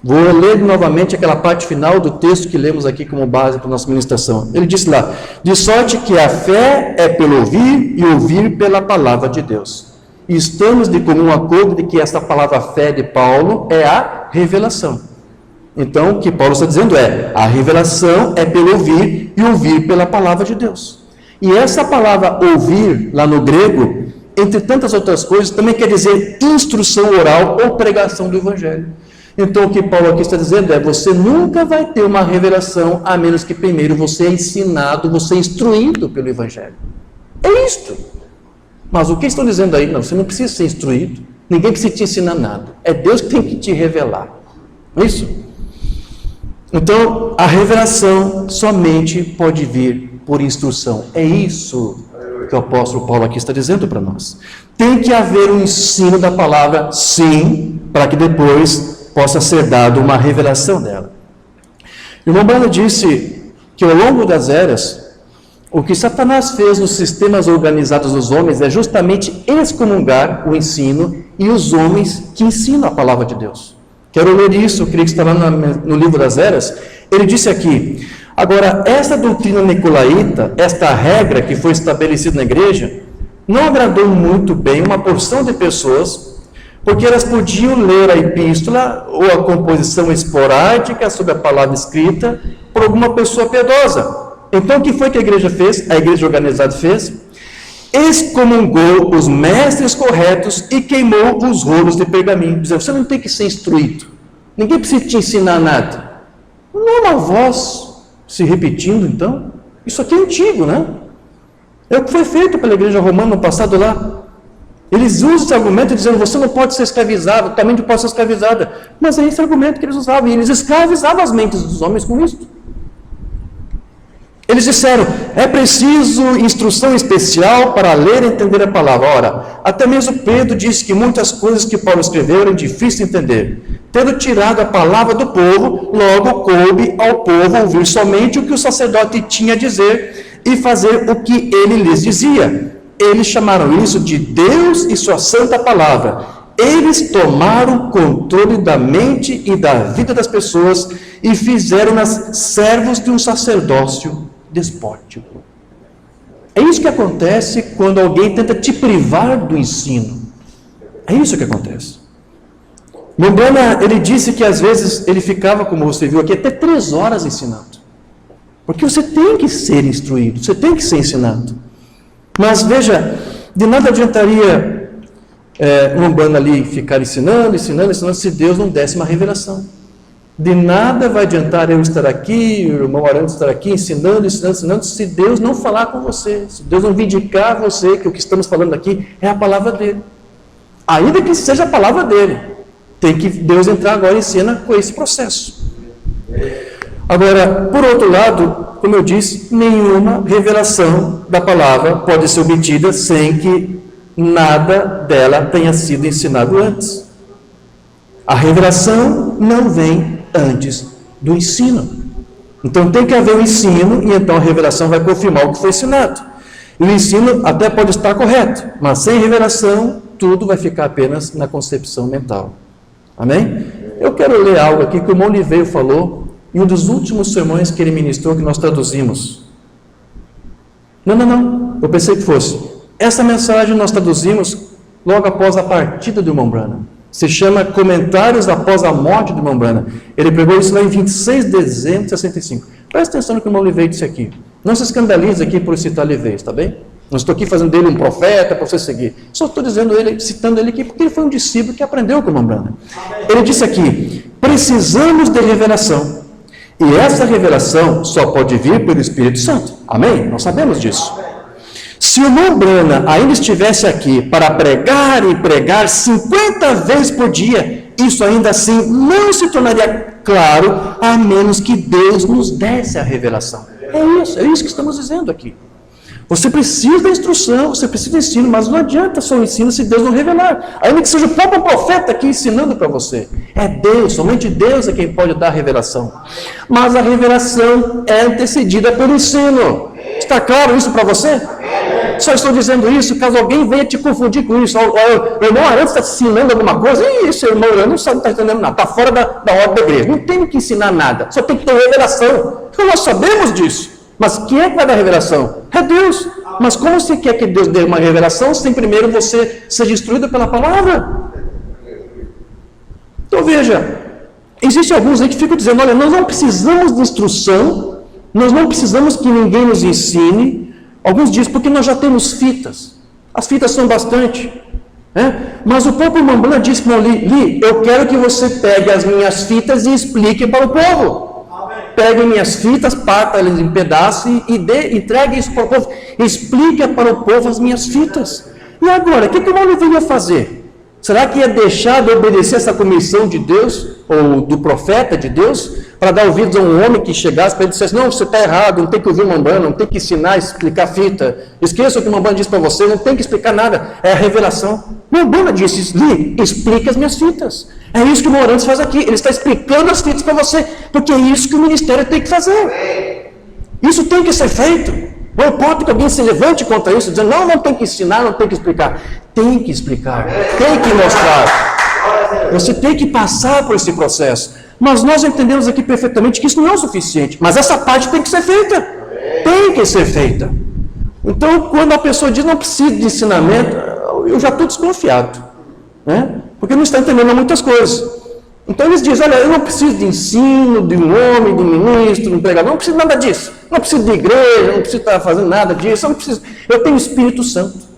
Vou ler novamente aquela parte final do texto que lemos aqui como base para a nossa ministração. Ele disse lá: de sorte que a fé é pelo ouvir e ouvir pela palavra de Deus. E estamos de comum acordo de que essa palavra fé de Paulo é a revelação. Então, o que Paulo está dizendo é: a revelação é pelo ouvir e ouvir pela palavra de Deus. E essa palavra ouvir, lá no grego, entre tantas outras coisas, também quer dizer instrução oral ou pregação do Evangelho. Então, o que Paulo aqui está dizendo é: você nunca vai ter uma revelação a menos que primeiro você é ensinado, você é instruído pelo Evangelho. É isto. Mas o que estão dizendo aí? Não, você não precisa ser instruído, ninguém precisa te ensinar nada. É Deus que tem que te revelar. Não é isso? Então, a revelação somente pode vir por instrução. É isso que o apóstolo Paulo aqui está dizendo para nós. Tem que haver um ensino da palavra, sim, para que depois possa ser dado uma revelação dela. E o Mombana disse que ao longo das eras, o que Satanás fez nos sistemas organizados dos homens é justamente excomungar o ensino e os homens que ensinam a palavra de Deus. Quero ler isso, eu creio que está lá no livro das eras. Ele disse aqui: agora, essa doutrina nicolaíta, esta regra que foi estabelecida na igreja, não agradou muito bem uma porção de pessoas, porque elas podiam ler a epístola ou a composição esporádica sobre a palavra escrita por alguma pessoa piedosa. Então, o que foi que a igreja fez? A igreja organizada fez? Excomungou os mestres corretos e queimou os rolos de pergaminho. Dizendo: você não tem que ser instruído, ninguém precisa te ensinar nada. Não é uma voz se repetindo, então? Isso aqui é antigo, né? É o que foi feito pela igreja romana no passado lá. Eles usam esse argumento dizendo: você não pode ser escravizado, também não pode ser escravizada. Mas é esse argumento que eles usavam, e eles escravizavam as mentes dos homens com isso. Eles disseram: é preciso instrução especial para ler e entender a palavra. Ora, até mesmo Pedro disse que muitas coisas que Paulo escreveu eram difíceis de entender. Tendo tirado a palavra do povo, logo coube ao povo ouvir somente o que o sacerdote tinha a dizer e fazer o que ele lhes dizia. Eles chamaram isso de Deus e sua santa palavra. Eles tomaram controle da mente e da vida das pessoas e fizeram-nas servos de um sacerdócio despótico. É isso que acontece quando alguém tenta te privar do ensino. É isso que acontece. Mombana, ele disse que às vezes ele ficava, como você viu aqui, até 3 horas ensinando. Porque você tem que ser instruído, você tem que ser ensinado. Mas veja, de nada adiantaria Mombana ali ficar ensinando, se Deus não desse uma revelação. De nada vai adiantar eu estar aqui, o irmão Arantes estar aqui ensinando, se Deus não falar com você, se Deus não vindicar a você que o que estamos falando aqui é a palavra dele. Ainda que seja a palavra dele, tem que Deus entrar agora em cena com esse processo. Agora, por outro lado, como eu disse, nenhuma revelação da palavra pode ser obtida sem que nada dela tenha sido ensinado antes. A revelação não vem antes do ensino. Então tem que haver um ensino e então a revelação vai confirmar o que foi ensinado. E o ensino até pode estar correto, mas sem revelação, tudo vai ficar apenas na concepção mental. Amém? Eu quero ler algo aqui que o irmão Oliveira falou em um dos últimos sermões que ele ministrou, que nós traduzimos. Não, eu pensei que fosse. Essa mensagem nós traduzimos logo após a partida do irmão Branham. Se chama Comentários após a morte do irmão Branham. Ele pregou isso lá em 26 de dezembro de 65. Presta atenção no que o irmão Oliveira disse aqui. Não se escandalize aqui por citar Oliveira, está bem? Não estou aqui fazendo dele um profeta para você seguir. Só estou dizendo ele, citando ele aqui, porque ele foi um discípulo que aprendeu com o irmão Branham. Ele disse aqui: precisamos de revelação. E essa revelação só pode vir pelo Espírito Santo. Amém? Nós sabemos disso. Se o irmão Branham ainda estivesse aqui para pregar e pregar 50 vezes por dia, isso ainda assim não se tornaria claro, a menos que Deus nos desse a revelação. É isso que estamos dizendo aqui. Você precisa da instrução, você precisa do ensino, mas não adianta só o ensino se Deus não revelar. Ainda que seja o próprio profeta aqui ensinando para você. É Deus, somente Deus é quem pode dar a revelação. Mas a revelação é antecedida pelo ensino. Está claro isso para você? Só estou dizendo isso caso alguém venha te confundir com isso. O irmão Arantes está ensinando alguma coisa, e esse irmão Arantes não está entendendo nada, está fora da ordem da igreja. Não tem que ensinar nada, só tem que ter revelação. Então nós sabemos disso. Mas quem é que vai dar revelação? É Deus. Mas como você quer que Deus dê uma revelação sem primeiro você seja instruído pela palavra? Então veja, existem alguns aí que ficam dizendo: olha, nós não precisamos de instrução, nós não precisamos que ninguém nos ensine. Alguns dizem, porque nós já temos fitas. As fitas são bastante. Mas o próprio irmão Branham disse para Li, eu quero que você pegue as minhas fitas e explique para o povo. Pegue minhas fitas, parta elas em pedaços e entregue isso para o povo. Explique para o povo as minhas fitas. E agora, o que o irmão Oliveira ia fazer? Será que ia deixar de obedecer essa comissão de Deus, ou do profeta de Deus, para dar ouvidos a um homem que chegasse para ele e dissesse: não, você está errado, não tem que ouvir o irmão Branham, não tem que ensinar, explicar fita. Esqueça o que o irmão Branham disse para você, não tem que explicar nada, é a revelação. O irmão Branham disse: Li, explique as minhas fitas. É isso que o irmão Arantes faz aqui, ele está explicando as fitas para você, porque é isso que o ministério tem que fazer. Isso tem que ser feito. Não importa que alguém se levante contra isso, dizendo: não tem que ensinar, não tem que explicar. Tem que explicar, tem que mostrar. Você tem que passar por esse processo. Mas nós entendemos aqui perfeitamente que isso não é o suficiente. Mas essa parte tem que ser feita. Tem que ser feita. Então, quando a pessoa diz não precisa de ensinamento, eu já estou desconfiado. Porque não está entendendo muitas coisas. Então eles dizem: olha, eu não preciso de ensino, de um homem, de um ministro, de um pregador, não preciso nada disso. Não preciso de igreja, não preciso estar fazendo nada disso. Eu tenho o Espírito Santo.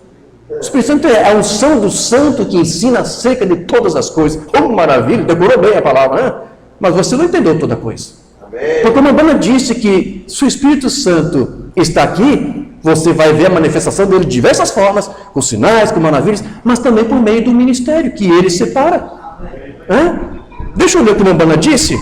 O Espírito Santo é a unção do santo que ensina acerca de todas as coisas. Oh, maravilha, decorou bem a palavra, né? Mas você não entendeu toda a coisa. Amém. Porque o irmão disse que se o Espírito Santo está aqui, você vai ver a manifestação dele de diversas formas, com sinais, com maravilhas, mas também por meio do ministério, que ele separa. Deixa eu ler o que o irmão disse.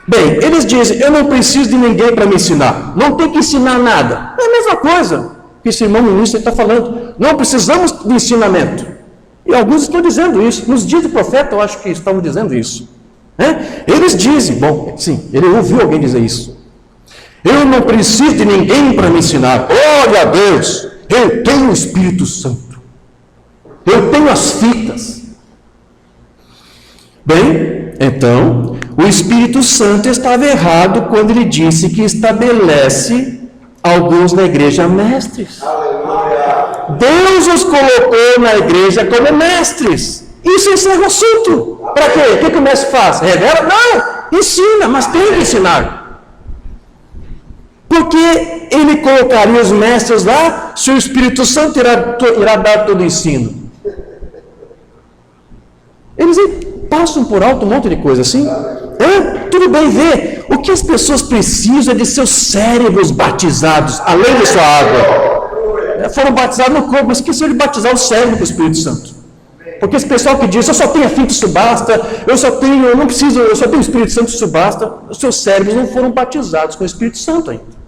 Bem, eles dizem: eu não preciso de ninguém para me ensinar. Não tem que ensinar nada. É a mesma coisa que esse irmão ministro está falando. Não precisamos de ensinamento. E alguns estão dizendo isso. Nos dias do profeta, eu acho que estavam dizendo isso. Eles dizem, bom, sim, ele ouviu alguém dizer isso. Eu não preciso de ninguém para me ensinar. Olha a Deus, eu tenho o Espírito Santo. Eu tenho as fitas. Bem, então, o Espírito Santo estava errado quando ele disse que estabelece alguns na igreja mestres. Aleluia. Deus os colocou na igreja como mestres. Isso encerra o assunto. Para quê? O que o mestre faz? Revela? Não, ensina, mas tem que ensinar. Porque ele colocaria os mestres lá se o Espírito Santo irá dar todo o ensino? Eles passam por alto um monte de coisa assim. Tudo bem, vê. O que as pessoas precisam é de seus cérebros batizados, além de sua água. Foram batizados no corpo, mas esqueceram de batizar o cérebro com o Espírito Santo. Porque esse pessoal que diz: eu só tenho a fita, isso basta, eu só tenho o Espírito Santo, isso basta. Os seus cérebros não foram batizados com o Espírito Santo ainda.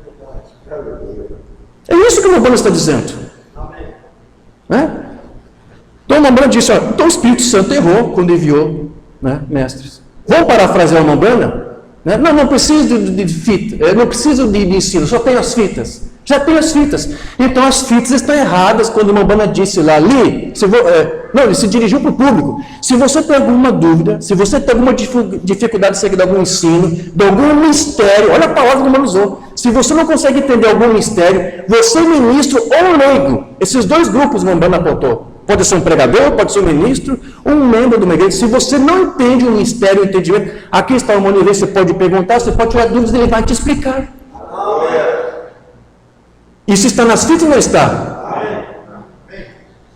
É isso que o irmão está dizendo. Então o irmão disse: então o Espírito Santo errou quando enviou mestres. Vamos parafrasear o irmão Branham? Não preciso de fita, eu não preciso de ensino, só tenho as fitas. Já tem as fitas. Então as fitas estão erradas quando o Umbanda disse lá, ali, ele se dirigiu para o público. Se você tem alguma dúvida, se você tem alguma dificuldade de seguir algum ensino, de algum mistério, olha a palavra que o Umbanda usou. Se você não consegue entender algum mistério, você ministro ou leigo, esses dois grupos o Umbanda apontou. Pode ser um pregador, pode ser um ministro, um membro de uma igreja. Se você não entende um mistério, um entendimento, aqui está o Umbanda, você pode perguntar, você pode tirar dúvidas, ele vai te explicar. Isso está nas fitas ou não está?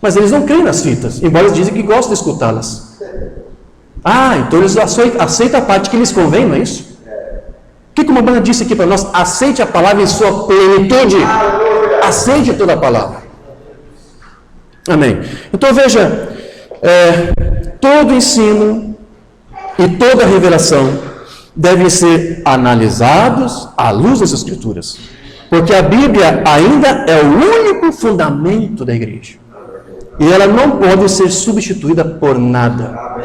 Mas eles não creem nas fitas, embora eles dizem que gostam de escutá-las. Então eles aceitam a parte que lhes convém, não é isso? O que o Umbanda disse aqui para nós? Aceite a palavra em sua plenitude. Aceite toda a palavra. Amém. Então veja, todo ensino e toda revelação devem ser analisados à luz das Escrituras. Porque a Bíblia ainda é o único fundamento da igreja. E ela não pode ser substituída por nada.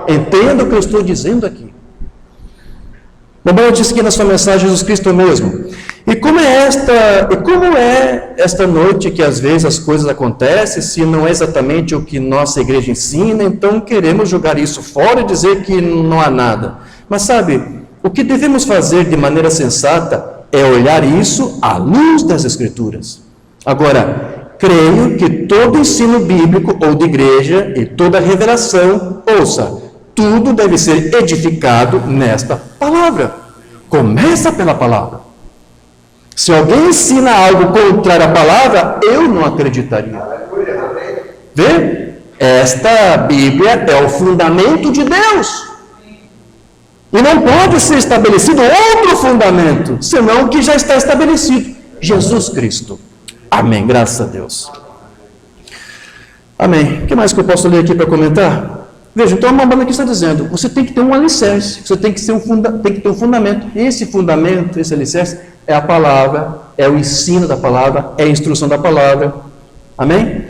Entenda o que eu estou dizendo aqui. O Umbanda disse aqui na sua mensagem, Jesus Cristo mesmo. E como é esta noite que às vezes as coisas acontecem, se não é exatamente o que nossa igreja ensina, então queremos jogar isso fora e dizer que não há nada. Mas sabe, o que devemos fazer de maneira sensata é olhar isso à luz das Escrituras. Agora, creio que todo ensino bíblico ou de igreja e toda revelação, tudo deve ser edificado nesta palavra. Começa pela palavra. Se alguém ensina algo contrário à palavra, eu não acreditaria. Vê? Esta Bíblia é o fundamento de Deus. E não pode ser estabelecido outro fundamento, senão o que já está estabelecido. Jesus Cristo. Amém. Graças a Deus. Amém. O que mais que eu posso ler aqui para comentar? Veja, então a Umbanda aqui está dizendo, você tem que ter um alicerce, você tem que ter um fundamento. Esse fundamento, esse alicerce, é a palavra, é o ensino da palavra, é a instrução da palavra. Amém?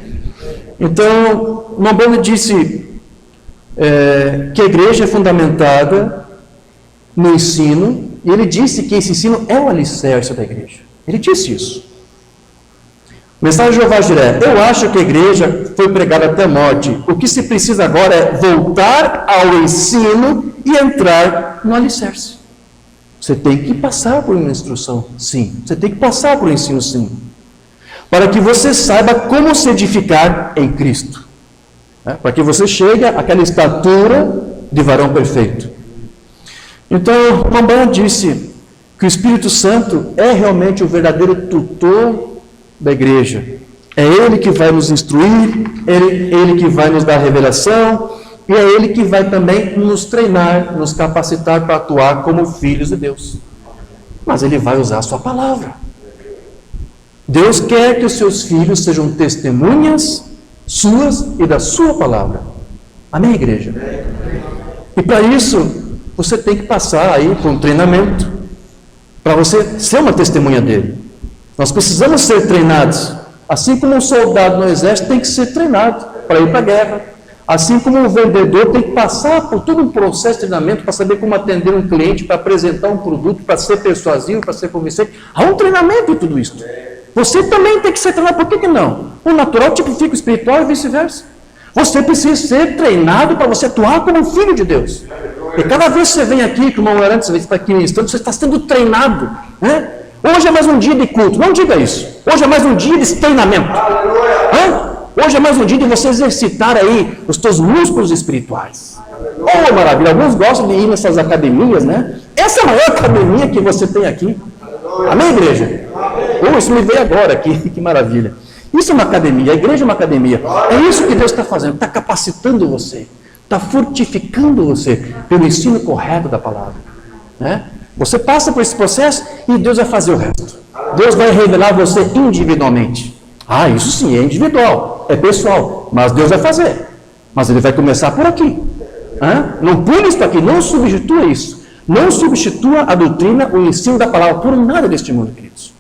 Então, o Umbanda disse que a igreja é fundamentada no ensino, e ele disse que esse ensino é o alicerce da igreja. Ele disse isso. Mensagem de Jeová Jiré: eu acho que a igreja foi pregada até a morte. O que se precisa agora é voltar ao ensino e entrar no alicerce. Você tem que passar por uma instrução, sim. Você tem que passar por um ensino, sim. Para que você saiba como se edificar em Cristo. Para que você chegue àquela estatura de varão perfeito. Então, o Umbanda disse que o Espírito Santo é realmente o verdadeiro tutor da igreja. É Ele que vai nos instruir, Ele que vai nos dar revelação, e é Ele que vai também nos treinar, nos capacitar para atuar como filhos de Deus. Mas Ele vai usar a sua palavra. Deus quer que os seus filhos sejam testemunhas suas e da sua palavra. Amém, igreja? E para isso, você tem que passar aí por um treinamento, para você ser uma testemunha dele. Nós precisamos ser treinados, assim como um soldado no exército tem que ser treinado para ir para a guerra, assim como um vendedor tem que passar por todo um processo de treinamento para saber como atender um cliente, para apresentar um produto, para ser persuasivo, para ser convincente. Há um treinamento em tudo isso. Você também tem que ser treinado, por que não? O natural tipifica o espiritual e vice-versa. Você precisa ser treinado para você atuar como um filho de Deus. E cada vez que você vem aqui, que o irmão Arantes está aqui ministrando, você está sendo treinado, né? Hoje é mais um dia de culto, não diga isso. Hoje é mais um dia de treinamento. Hoje é mais um dia de você exercitar aí os seus músculos espirituais. Oh, maravilha, alguns gostam de ir nessas academias, né? Essa é a maior academia que você tem aqui. Amém, igreja? Oh, isso me veio agora aqui, que maravilha. Isso é uma academia, a igreja é uma academia. É isso que Deus está fazendo, está capacitando você, está fortificando você pelo ensino correto da palavra, né? Você passa por esse processo e Deus vai fazer o resto. Deus vai revelar você individualmente. Isso sim, é individual, é pessoal, mas Deus vai fazer. Mas Ele vai começar por aqui. Não pule isso aqui, não substitua isso. Não substitua a doutrina, o ensino da palavra por nada deste mundo, queridos.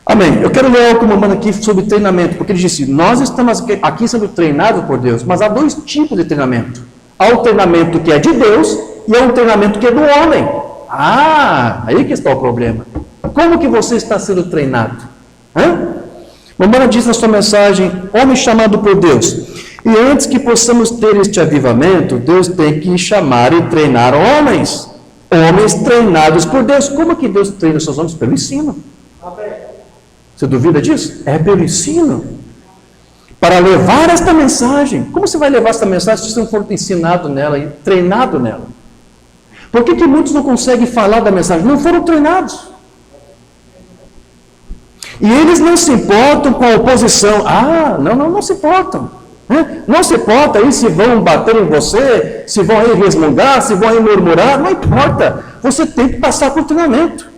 Amém. Eu quero ler algo como manda aqui sobre treinamento, porque ele disse, nós estamos aqui sendo treinados por Deus, mas há dois tipos de treinamento. Há o treinamento que é de Deus e há um treinamento que é do homem. Aí que está o problema. Como que você está sendo treinado? Mamãe diz na sua mensagem, homem chamado por Deus. E antes que possamos ter este avivamento, Deus tem que chamar e treinar homens. Homens treinados por Deus. Como que Deus treina os seus homens? Pelo ensino. Você duvida disso? É pelo ensino. Para levar esta mensagem. Como você vai levar esta mensagem se você não for ensinado nela e treinado nela? Por que muitos não conseguem falar da mensagem? Não foram treinados. E eles não se importam com a oposição. Não se importam. Não se importa aí se vão bater em você, se vão aí resmungar, se vão aí murmurar, não importa. Você tem que passar por treinamento.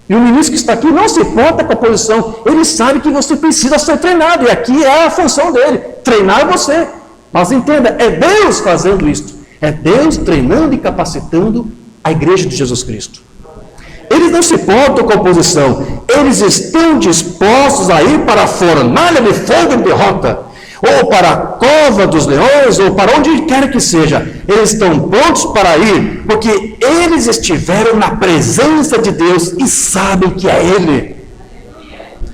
E o ministro que está aqui não se importa com a posição. Ele sabe que você precisa ser treinado. E aqui é a função dele, treinar você. Mas entenda, é Deus fazendo isso. É Deus treinando e capacitando a igreja de Jesus Cristo. Eles não se importam com a oposição. Eles estão dispostos a ir para a fornalha de fogo e derrota. Ou para a cova dos leões, ou para onde quer que seja. Eles estão prontos para ir, porque eles estiveram na presença de Deus e sabem que é Ele.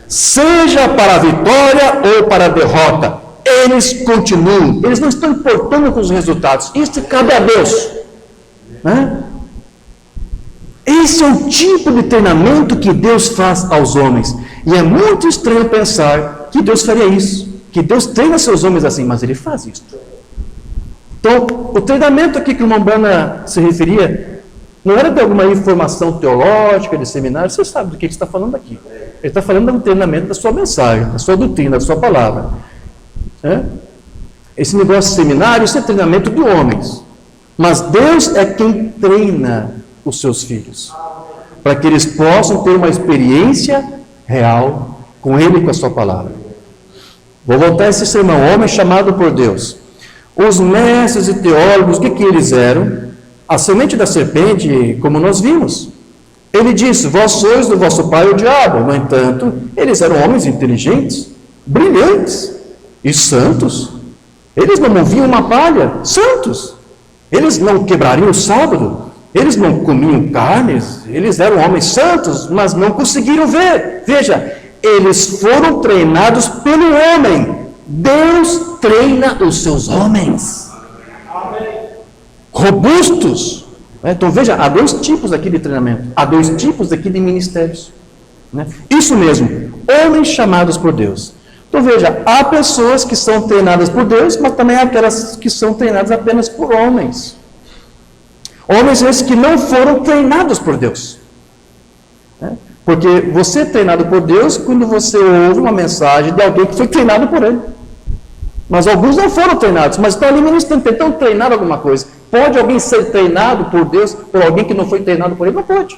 Seja para a vitória ou para a derrota, eles continuam. Eles não estão importando com os resultados. Isso cabe a Deus. Esse é o tipo de treinamento que Deus faz aos homens. E é muito estranho pensar que Deus faria isso. Que Deus treina seus homens assim, mas Ele faz isso. Então, o treinamento aqui que o Mombana se referia, não era de alguma informação teológica, de seminário, você sabe do que ele está falando aqui. Ele está falando do treinamento da sua mensagem, da sua doutrina, da sua palavra. Esse negócio de seminário, isso é treinamento de homens. Mas Deus é quem treina os seus filhos, para que eles possam ter uma experiência real com Ele e com a sua palavra. Vou voltar a esse sermão, homem chamado por Deus. Os mestres e teólogos, o que eles eram? A semente da serpente, como nós vimos. Ele disse, vós sois do vosso pai o diabo. No entanto, eles eram homens inteligentes, brilhantes e santos. Eles não moviam uma palha, santos. Eles não quebrariam o sábado. Eles não comiam carnes. Eles eram homens santos, mas não conseguiram ver. Veja, eles foram treinados pelo homem. Deus treina os seus homens. Robustos. Então veja, há dois tipos aqui de treinamento. Há dois tipos aqui de ministérios. Isso mesmo, homens chamados por Deus. Então veja, há pessoas que são treinadas por Deus, mas também há aquelas que são treinadas apenas por homens. Homens esses que não foram treinados por Deus. Porque você é treinado por Deus quando você ouve uma mensagem de alguém que foi treinado por Ele. Mas alguns não foram treinados, mas estão ali ministrando, tentando treinar alguma coisa. Pode alguém ser treinado por Deus por alguém que não foi treinado por Ele? Não pode.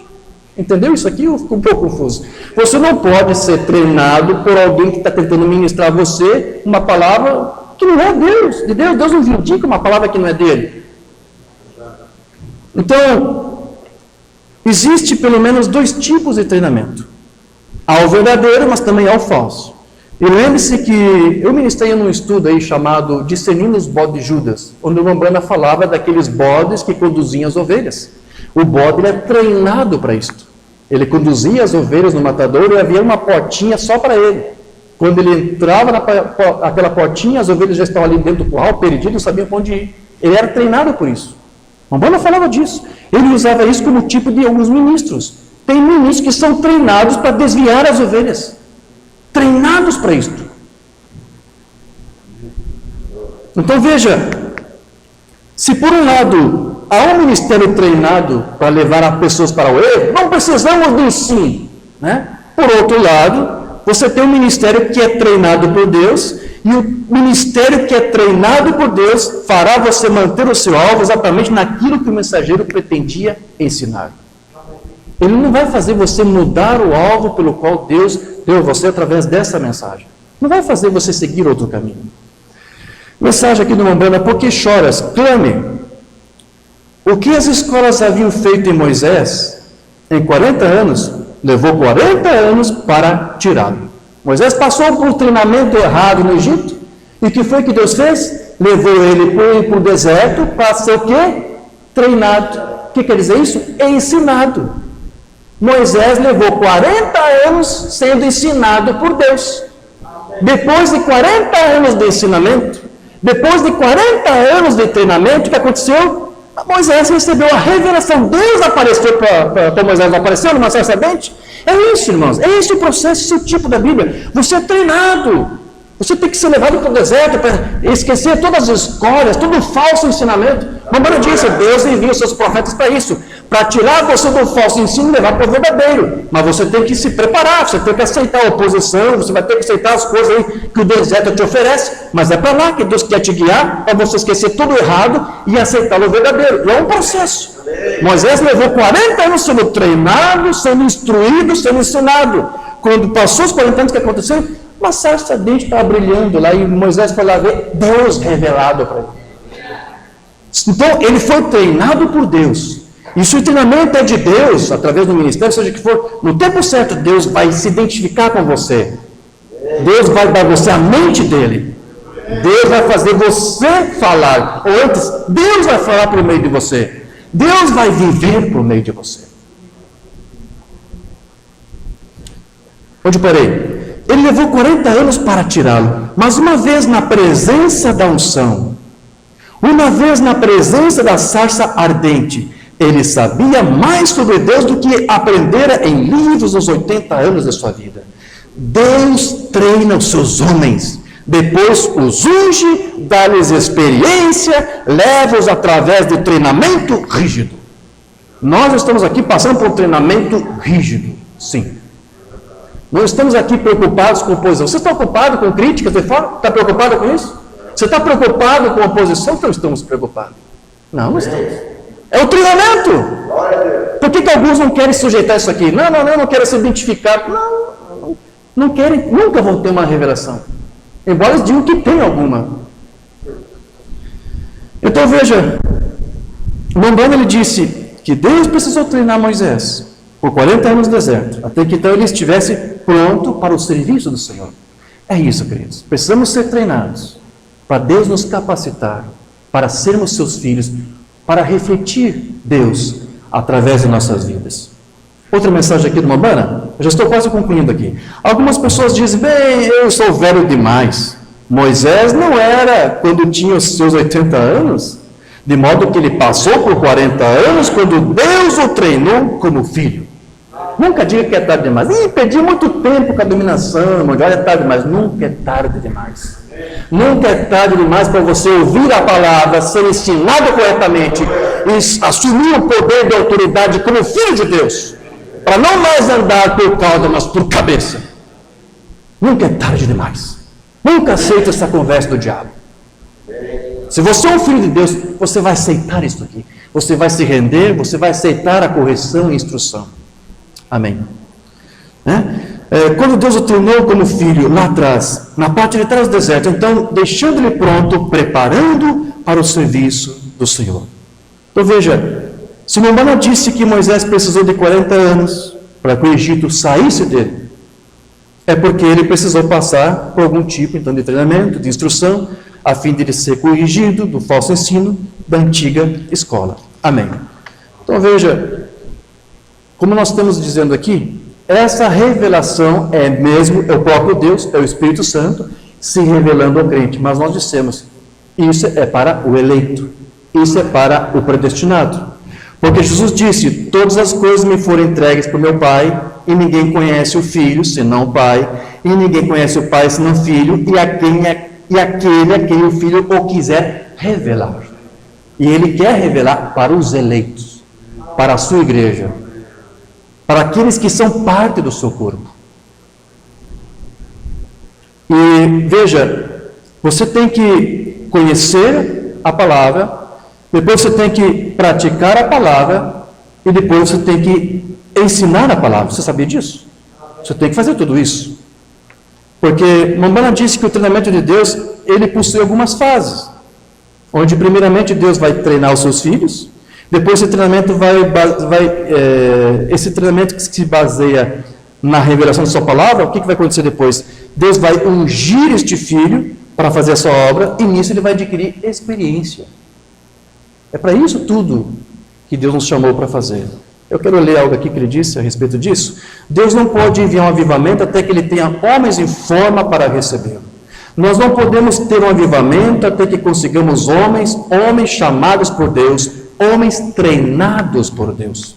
Entendeu? Isso aqui eu fico um pouco confuso. Você não pode ser treinado por alguém que está tentando ministrar a você uma palavra que não é Deus. De Deus, Deus não vindica uma palavra que não é dele. Então, existe pelo menos dois tipos de treinamento. Há o verdadeiro, mas também há o falso. E lembre-se que eu ministrei num estudo aí chamado Discernindo os Bodes de Judas, onde o Mombana falava daqueles bodes que conduziam as ovelhas. O bode é treinado para isto. Ele conduzia as ovelhas no matadouro e havia uma portinha só para ele. Quando ele entrava naquela portinha, as ovelhas já estavam ali dentro do curral, perdidas, não sabiam para onde ir. Ele era treinado por isso. Mombana falava disso. Ele usava isso como tipo de alguns ministros. Tem ministros que são treinados para desviar as ovelhas. Treinados para isto. Então veja, se por um lado há um ministério treinado para levar as pessoas para o erro, não precisamos do ensino, Por outro lado, você tem um ministério que é treinado por Deus, e o ministério que é treinado por Deus fará você manter o seu alvo exatamente naquilo que o mensageiro pretendia ensinar. Ele não vai fazer você mudar o alvo pelo qual Deus deu a você através dessa mensagem. Não vai fazer você seguir outro caminho. Mensagem aqui do Mombana, por que choras? Clame. O que as escolas haviam feito em Moisés, em 40 anos, levou 40 anos para tirá-lo. Moisés passou por um treinamento errado no Egito, e o que foi que Deus fez? Levou ele para o deserto para ser o quê? Treinado. O que quer dizer isso? Ensinado. Moisés levou 40 anos sendo ensinado por Deus. Depois de 40 anos de ensinamento, depois de 40 anos de treinamento, o que aconteceu? Moisés recebeu a revelação. Deus apareceu para Moisés, não apareceu numa sarça ardente? É isso, irmãos. É esse o processo, esse é o tipo da Bíblia. Você é treinado. Você tem que ser levado para o deserto para esquecer todas as escórias, todo o falso ensinamento. Como disse, Deus envia os seus profetas para isso, para tirar você do falso ensino e levar para o verdadeiro. Mas você tem que se preparar, você tem que aceitar a oposição, você vai ter que aceitar as coisas aí que o deserto te oferece. Mas é para lá que Deus quer te guiar, para você esquecer tudo errado e aceitar o verdadeiro. É um processo. Moisés levou 40 anos sendo treinado, sendo instruído, sendo ensinado. Quando passou os 40 anos, o que aconteceu? Uma sarça ardente estava brilhando lá e Moisés foi lá ver Deus revelado para ele. Então, ele foi treinado por Deus. E se o treinamento é de Deus, através do ministério, seja que for, no tempo certo, Deus vai se identificar com você. Deus vai dar a você a mente dele. Deus vai fazer você falar. Ou antes, Deus vai falar por meio de você. Deus vai viver por meio de você. Onde parei? Ele levou 40 anos para tirá-lo, mas uma vez na presença da unção, uma vez na presença da sarça ardente, ele sabia mais sobre Deus do que aprendera em livros nos 80 anos da sua vida. Deus treina os seus homens, depois os unge, dá-lhes experiência, leva-os através de treinamento rígido. Nós estamos aqui passando por um treinamento rígido, sim. Não estamos aqui preocupados com oposição. Você está ocupado com críticas de fora? Está preocupado com isso? Você está preocupado com oposição? Não estamos preocupados. Não estamos. É o treinamento. Por que alguns não querem sujeitar isso aqui? Não querem se identificar. Não querem, nunca vão ter uma revelação. Embora eles digam que tem alguma. Então veja, Mombana ele disse que Deus precisou treinar Moisés por 40 anos no deserto, até que então ele estivesse pronto para o serviço do Senhor. É isso, queridos. Precisamos ser treinados para Deus nos capacitar, para sermos seus filhos, para refletir Deus através de nossas vidas. Outra mensagem aqui do Mombana, eu já estou quase concluindo aqui. Algumas pessoas dizem, bem, eu sou velho demais. Moisés não era quando tinha os seus 80 anos, de modo que ele passou por 40 anos quando Deus o treinou como filho. Nunca diga que é tarde demais. Perdi muito tempo com a dominação, já é tarde demais. Nunca é tarde demais. Nunca é tarde demais para você ouvir a palavra, ser ensinado corretamente e assumir o poder de autoridade como filho de Deus, para não mais andar por cauda, mas por cabeça. Nunca é tarde demais. Nunca aceite essa conversa do diabo. Se você é um filho de Deus, você vai aceitar isso aqui. Você vai se render, você vai aceitar a correção e instrução. Amém. Quando Deus o tornou como filho lá atrás, na parte de trás do deserto, então deixando-lhe pronto, preparando para o serviço do Senhor. Então veja, se Mombana disse que Moisés precisou de 40 anos para que o Egito saísse dele, é porque ele precisou passar por algum tipo então de treinamento, de instrução, a fim de ele ser corrigido do falso ensino da antiga escola. Amém. Então veja, como nós estamos dizendo aqui, essa revelação é o próprio Deus, é o Espírito Santo, se revelando ao crente. Mas nós dissemos, isso é para o eleito, isso é para o predestinado. Porque Jesus disse, todas as coisas me foram entregues por meu Pai, e ninguém conhece o Filho, senão o Pai, e ninguém conhece o Pai, senão o Filho, e aquele a quem o Filho o quiser revelar. E Ele quer revelar para os eleitos, para a sua igreja, para aqueles que são parte do seu corpo. E veja, você tem que conhecer a palavra, depois você tem que praticar a palavra, e depois você tem que ensinar a palavra. Você sabia disso? Você tem que fazer tudo isso. Porque Mombana disse que o treinamento de Deus, ele possui algumas fases, onde primeiramente Deus vai treinar os seus filhos. Depois esse treinamento esse treinamento que se baseia na revelação da sua palavra, o que vai acontecer depois? Deus vai ungir este filho para fazer a sua obra, e nisso ele vai adquirir experiência. É para isso tudo que Deus nos chamou para fazer. Eu quero ler algo aqui que ele disse a respeito disso. Deus não pode enviar um avivamento até que ele tenha homens em forma para recebê-lo. Nós não podemos ter um avivamento até que consigamos homens chamados por Deus, homens treinados por Deus.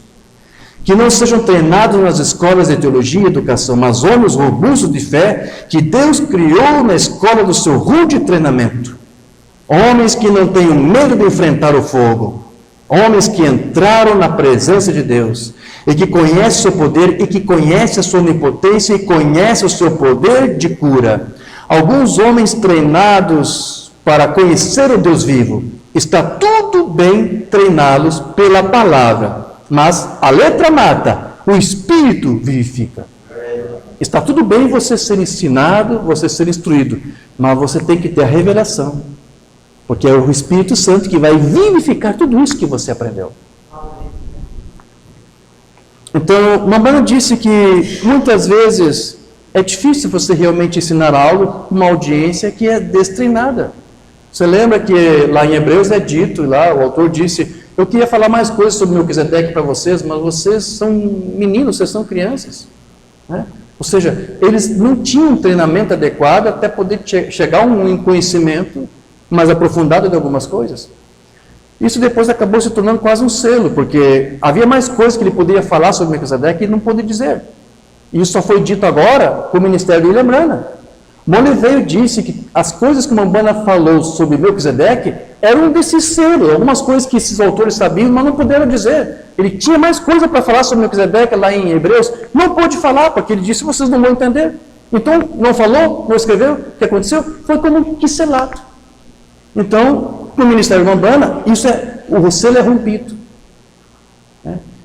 Que não sejam treinados nas escolas de teologia e educação, mas homens robustos de fé que Deus criou na escola do seu rude treinamento. Homens que não tenham medo de enfrentar o fogo. Homens que entraram na presença de Deus e que conhecem o seu poder e que conhecem a sua onipotência e conhecem o seu poder de cura. Alguns homens treinados para conhecer o Deus vivo. Está tudo bem treiná-los pela palavra, mas a letra mata, o Espírito vivifica. Está tudo bem você ser ensinado, você ser instruído, mas você tem que ter a revelação. Porque é o Espírito Santo que vai vivificar tudo isso que você aprendeu. Então, Mamãe disse que muitas vezes é difícil você realmente ensinar algo com uma audiência que é destreinada. Você lembra que lá em Hebreus é dito, lá o autor disse, eu queria falar mais coisas sobre Melquisedeque para vocês, mas vocês são meninos, vocês são crianças. Né? Ou seja, eles não tinham um treinamento adequado até poder chegar a um conhecimento mais aprofundado de algumas coisas. Isso depois acabou se tornando quase um selo, porque havia mais coisas que ele poderia falar sobre Melquisedeque e não podia dizer. E isso só foi dito agora com o ministério de William Branham. Molle veio e disse que as coisas que Branham falou sobre Melquisedeque eram desse selo, algumas coisas que esses autores sabiam, mas não puderam dizer. Ele tinha mais coisa para falar sobre Melquisedeque lá em Hebreus, não pôde falar, porque ele disse, vocês não vão entender. Então, não falou, não escreveu, o que aconteceu? Foi como que selado. Então, no ministério de Branham, o selo é rompido.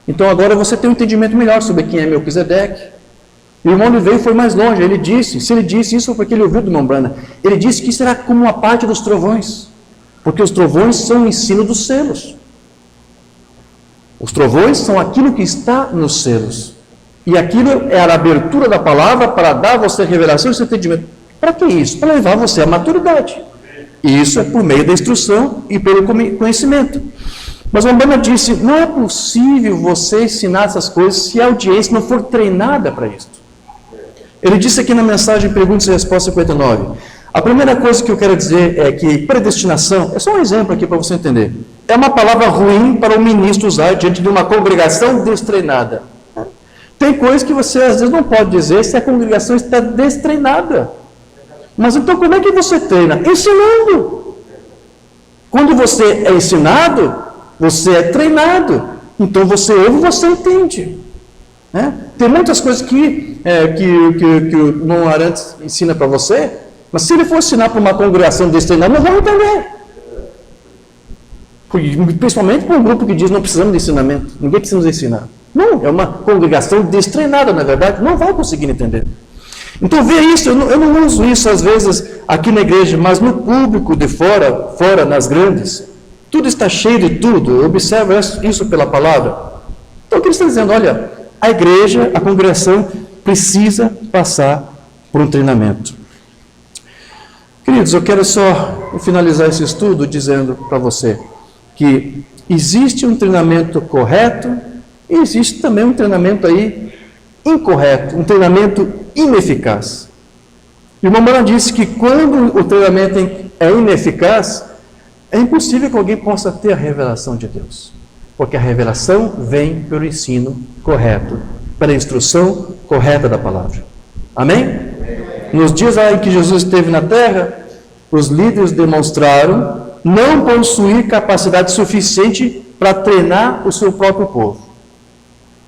Então, agora você tem um entendimento melhor sobre quem é Melquisedeque. E o irmão veio e foi mais longe. Ele disse, se ele disse isso, foi porque ele ouviu do irmão Branham. Ele disse que isso era como uma parte dos trovões. Porque os trovões são o ensino dos selos. Os trovões são aquilo que está nos selos. E aquilo é a abertura da palavra para dar a você revelação e seu entendimento. Para que isso? Para levar você à maturidade. E isso é por meio da instrução e pelo conhecimento. Mas o Branham disse, não é possível você ensinar essas coisas se a audiência não for treinada para isso. Ele disse aqui na mensagem Perguntas e Respostas 59. A primeira coisa que eu quero dizer é que predestinação, é só um exemplo aqui para você entender, é uma palavra ruim para o ministro usar diante de uma congregação destreinada. Tem coisas que você às vezes não pode dizer se a congregação está destreinada. Mas então como é que você treina? Ensinando. Quando você é ensinado, você é treinado. Então você ouve, você entende. Tem muitas coisas que o irmão Arantes ensina para você, mas se ele for ensinar para uma congregação destreinada, não vão entender. Principalmente para um grupo que diz não precisamos de ensinamento, ninguém precisa nos ensinar. Não, é uma congregação destreinada, na verdade, não vai conseguir entender. Então, vê isso, eu não uso isso às vezes aqui na igreja, mas no público de fora nas grandes, tudo está cheio de tudo, eu observo isso pela palavra. Então, o que ele está dizendo? Olha, a igreja, a congregação, precisa passar por um treinamento. Queridos, eu quero só finalizar esse estudo dizendo para você que existe um treinamento correto e existe também um treinamento aí incorreto, um treinamento ineficaz. E o Branham disse que quando o treinamento é ineficaz, é impossível que alguém possa ter a revelação de Deus. Porque a revelação vem pelo ensino correto, pela instrução correta da palavra. Amém? Nos dias em que Jesus esteve na terra, os líderes demonstraram não possuir capacidade suficiente para treinar o seu próprio povo.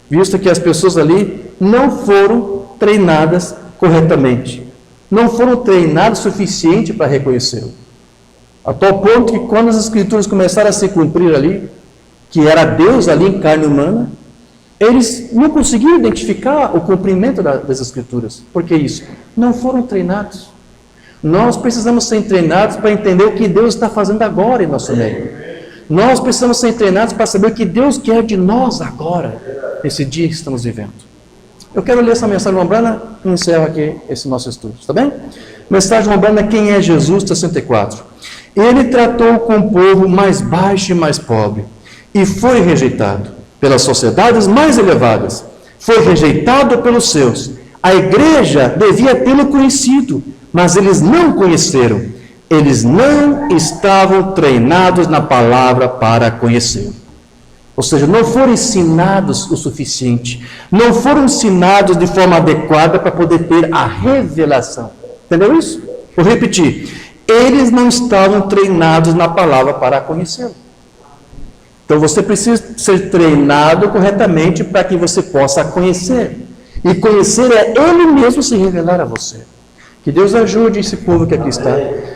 Visto que as pessoas ali não foram treinadas corretamente. Não foram treinadas o suficiente para reconhecê-lo. A tal ponto que quando as escrituras começaram a se cumprir ali, que era Deus ali em carne humana, eles não conseguiram identificar o cumprimento das escrituras. Por que isso? Não foram treinados. Nós precisamos ser treinados para entender o que Deus está fazendo agora em nosso meio. Nós precisamos ser treinados para saber o que Deus quer de nós agora, nesse dia que estamos vivendo. Eu quero ler essa mensagem de Branham e encerro aqui esse nosso estudo, está bem? Mensagem de Branham, quem é Jesus, 64. Ele tratou com o povo mais baixo e mais pobre, e foi rejeitado pelas sociedades mais elevadas. Foi rejeitado pelos seus. A igreja devia tê-lo conhecido, mas eles não conheceram. Eles não estavam treinados na palavra para conhecê-lo. Ou seja, não foram ensinados o suficiente, não foram ensinados de forma adequada para poder ter a revelação. Entendeu isso? Vou repetir. Eles não estavam treinados na palavra para conhecê-lo. Então você precisa ser treinado corretamente para que você possa conhecer. E conhecer é Ele mesmo se revelar a você. Que Deus ajude esse povo que aqui está.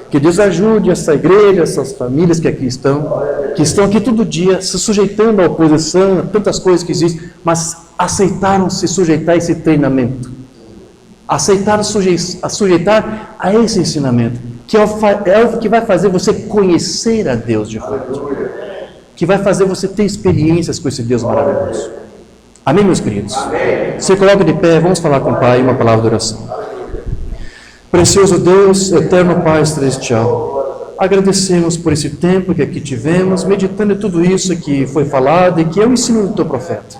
Que Deus ajude essa igreja, essas famílias que estão aqui todo dia, se sujeitando à oposição, a tantas coisas que existem, mas aceitaram se sujeitar a esse treinamento. Aceitaram sujeitar a esse ensinamento, que é o que vai fazer você conhecer a Deus de fato. Que vai fazer você ter experiências com esse Deus maravilhoso. Amém, meus queridos? Se coloca de pé, vamos falar com o Pai uma palavra de oração. Precioso Deus, eterno Pai celestial, agradecemos por esse tempo que aqui tivemos, meditando em tudo isso que foi falado e que é o ensino do teu profeta.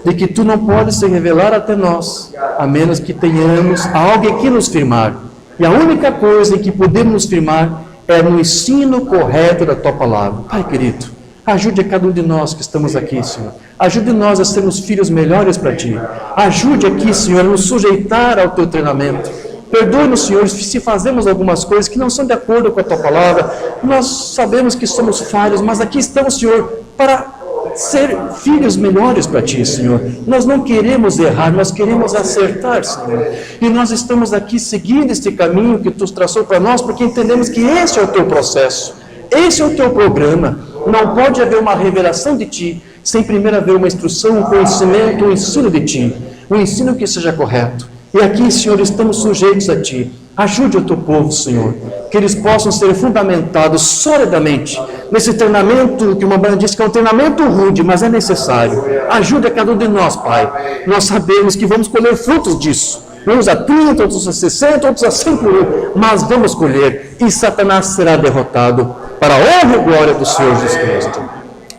De que tu não podes se revelar até nós, a menos que tenhamos algo que nos firmar. E a única coisa em que podemos nos firmar é no ensino correto da tua palavra. Pai querido, ajude a cada um de nós que estamos aqui, Senhor. Ajude nós a sermos filhos melhores para Ti. Ajude aqui, Senhor, a nos sujeitar ao Teu treinamento. Perdoe-nos, Senhor, se fazemos algumas coisas que não são de acordo com a Tua palavra. Nós sabemos que somos falhos, mas aqui estamos, Senhor, para ser filhos melhores para Ti, Senhor. Nós não queremos errar, nós queremos acertar, Senhor. E nós estamos aqui seguindo este caminho que Tu traçou para nós, porque entendemos que esse é o Teu processo, esse é o Teu programa. Não pode haver uma revelação de Ti sem primeiro haver uma instrução, um conhecimento, um ensino de Ti, um ensino que seja correto. E aqui, Senhor, estamos sujeitos a Ti. Ajude o Teu povo, Senhor, que eles possam ser fundamentados solidamente nesse treinamento, que uma banda diz que é um treinamento rude, mas é necessário. Ajude a cada um de nós, Pai. Nós sabemos que vamos colher frutos disso. Uns a 30, outros a 60, outros a 100 por um, mas vamos colher, e Satanás será derrotado para a honra e glória do Senhor Jesus Cristo.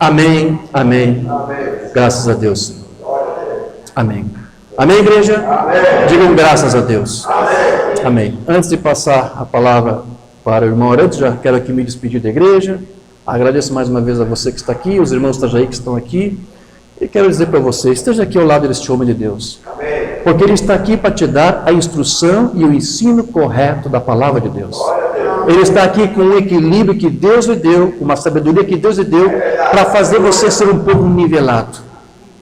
Amém, amém. Graças a Deus, Senhor. Amém. Amém, igreja? Amém. Digam graças a Deus. Amém. Amém. Antes de passar a palavra para o irmão Arantes, já quero aqui me despedir da igreja. Agradeço mais uma vez a você que está aqui, os irmãos Itajaí que estão aqui. E quero dizer para você, esteja aqui ao lado deste homem de Deus. Amém. Porque ele está aqui para te dar a instrução e o ensino correto da palavra de Deus. Ele está aqui com um equilíbrio que Deus lhe deu, uma sabedoria que Deus lhe deu, para fazer você ser um povo nivelado.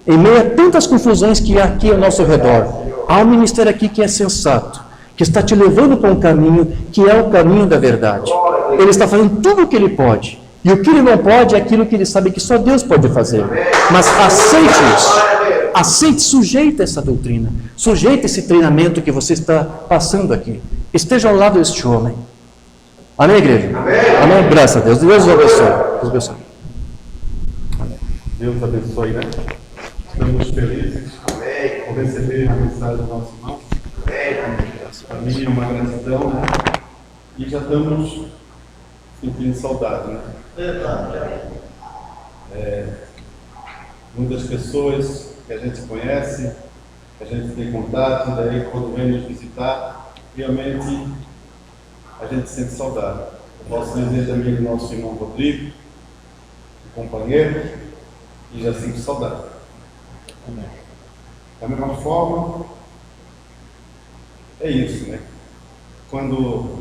Em meio a tantas confusões que há aqui ao nosso redor, há um ministério aqui que é sensato, que está te levando para um caminho que é o caminho da verdade. Ele está fazendo tudo o que ele pode. E o que ele não pode é aquilo que ele sabe que só Deus pode fazer. Mas aceite isso. Aceite, sujeita essa doutrina. Sujeita esse treinamento que você está passando aqui. Esteja ao lado deste homem. Amém, igreja? Amém. Amém. Graças a Deus. Deus abençoe. Deus abençoe. Amém. Deus abençoe, né? Estamos felizes por receber a mensagem do nosso irmão. Para mim é uma gratidão, né? E já estamos sentindo saudade, né? Muitas pessoas que a gente conhece, que a gente tem contato, daí quando vem nos visitar, realmente a gente sente saudade. Eu posso dizer também do nosso irmão Rodrigo, companheiro, e já sinto saudade. Amém. Da mesma forma, é isso, né? Quando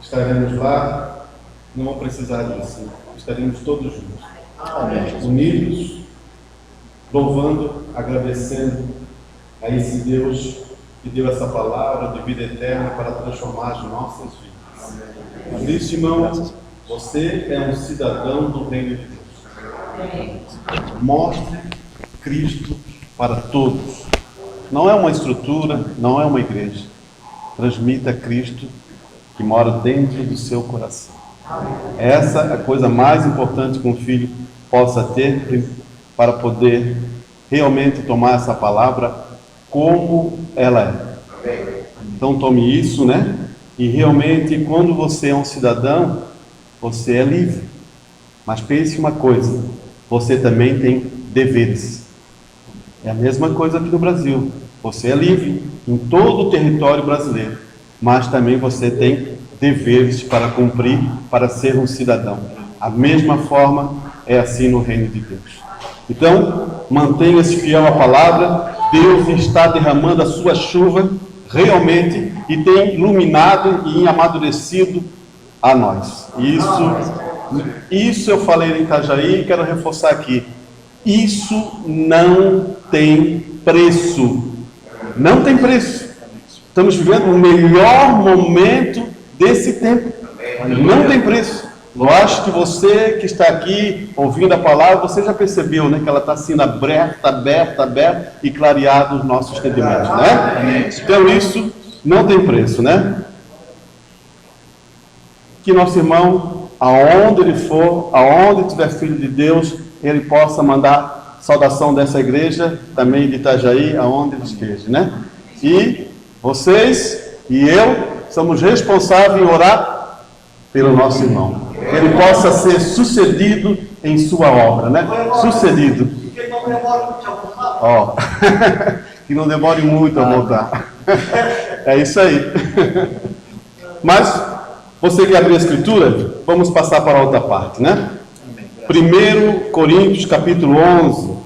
estaremos lá, não vão precisar disso, né? Estaremos todos juntos. Amém. Unidos, louvando, agradecendo a esse Deus que deu essa palavra de vida eterna para transformar as nossas vidas. Por isso, irmão, você é um cidadão do reino de Deus. Mostre Cristo para todos. Não é uma estrutura, não é uma igreja. Transmita Cristo que mora dentro do seu coração. Essa é a coisa mais importante que um filho possa ter para poder realmente tomar essa palavra como ela é. Então tome isso, né? E realmente quando você é um cidadão, você é livre. Mas pense uma coisa, você também tem deveres. É a mesma coisa aqui no Brasil. Você é livre em todo o território brasileiro, mas também você tem deveres para cumprir, para ser um cidadão. A mesma forma é assim no reino de Deus. Então, mantenha-se fiel à palavra. Deus está derramando a sua chuva realmente e tem iluminado e amadurecido a nós. Isso eu falei em Itajaí e quero reforçar aqui. Isso não tem preço. Não tem preço. Estamos vivendo o melhor momento desse tempo. Não tem preço. Eu acho que você que está aqui ouvindo a palavra, você já percebeu, né, que ela está sendo aberta e clareado os nossos entendimentos, né? Então isso não tem preço, né? Que nosso irmão, aonde ele for, aonde tiver filho de Deus, ele possa mandar saudação dessa igreja, também de Itajaí, aonde ele esteja, né? E vocês e eu somos responsáveis em orar pelo nosso irmão. Ele possa ser sucedido em sua obra, né? Sucedido. Ó, que não demore muito a voltar. É isso aí. Mas, você que abriu a escritura, vamos passar para a outra parte, né? 1 Coríntios capítulo 11.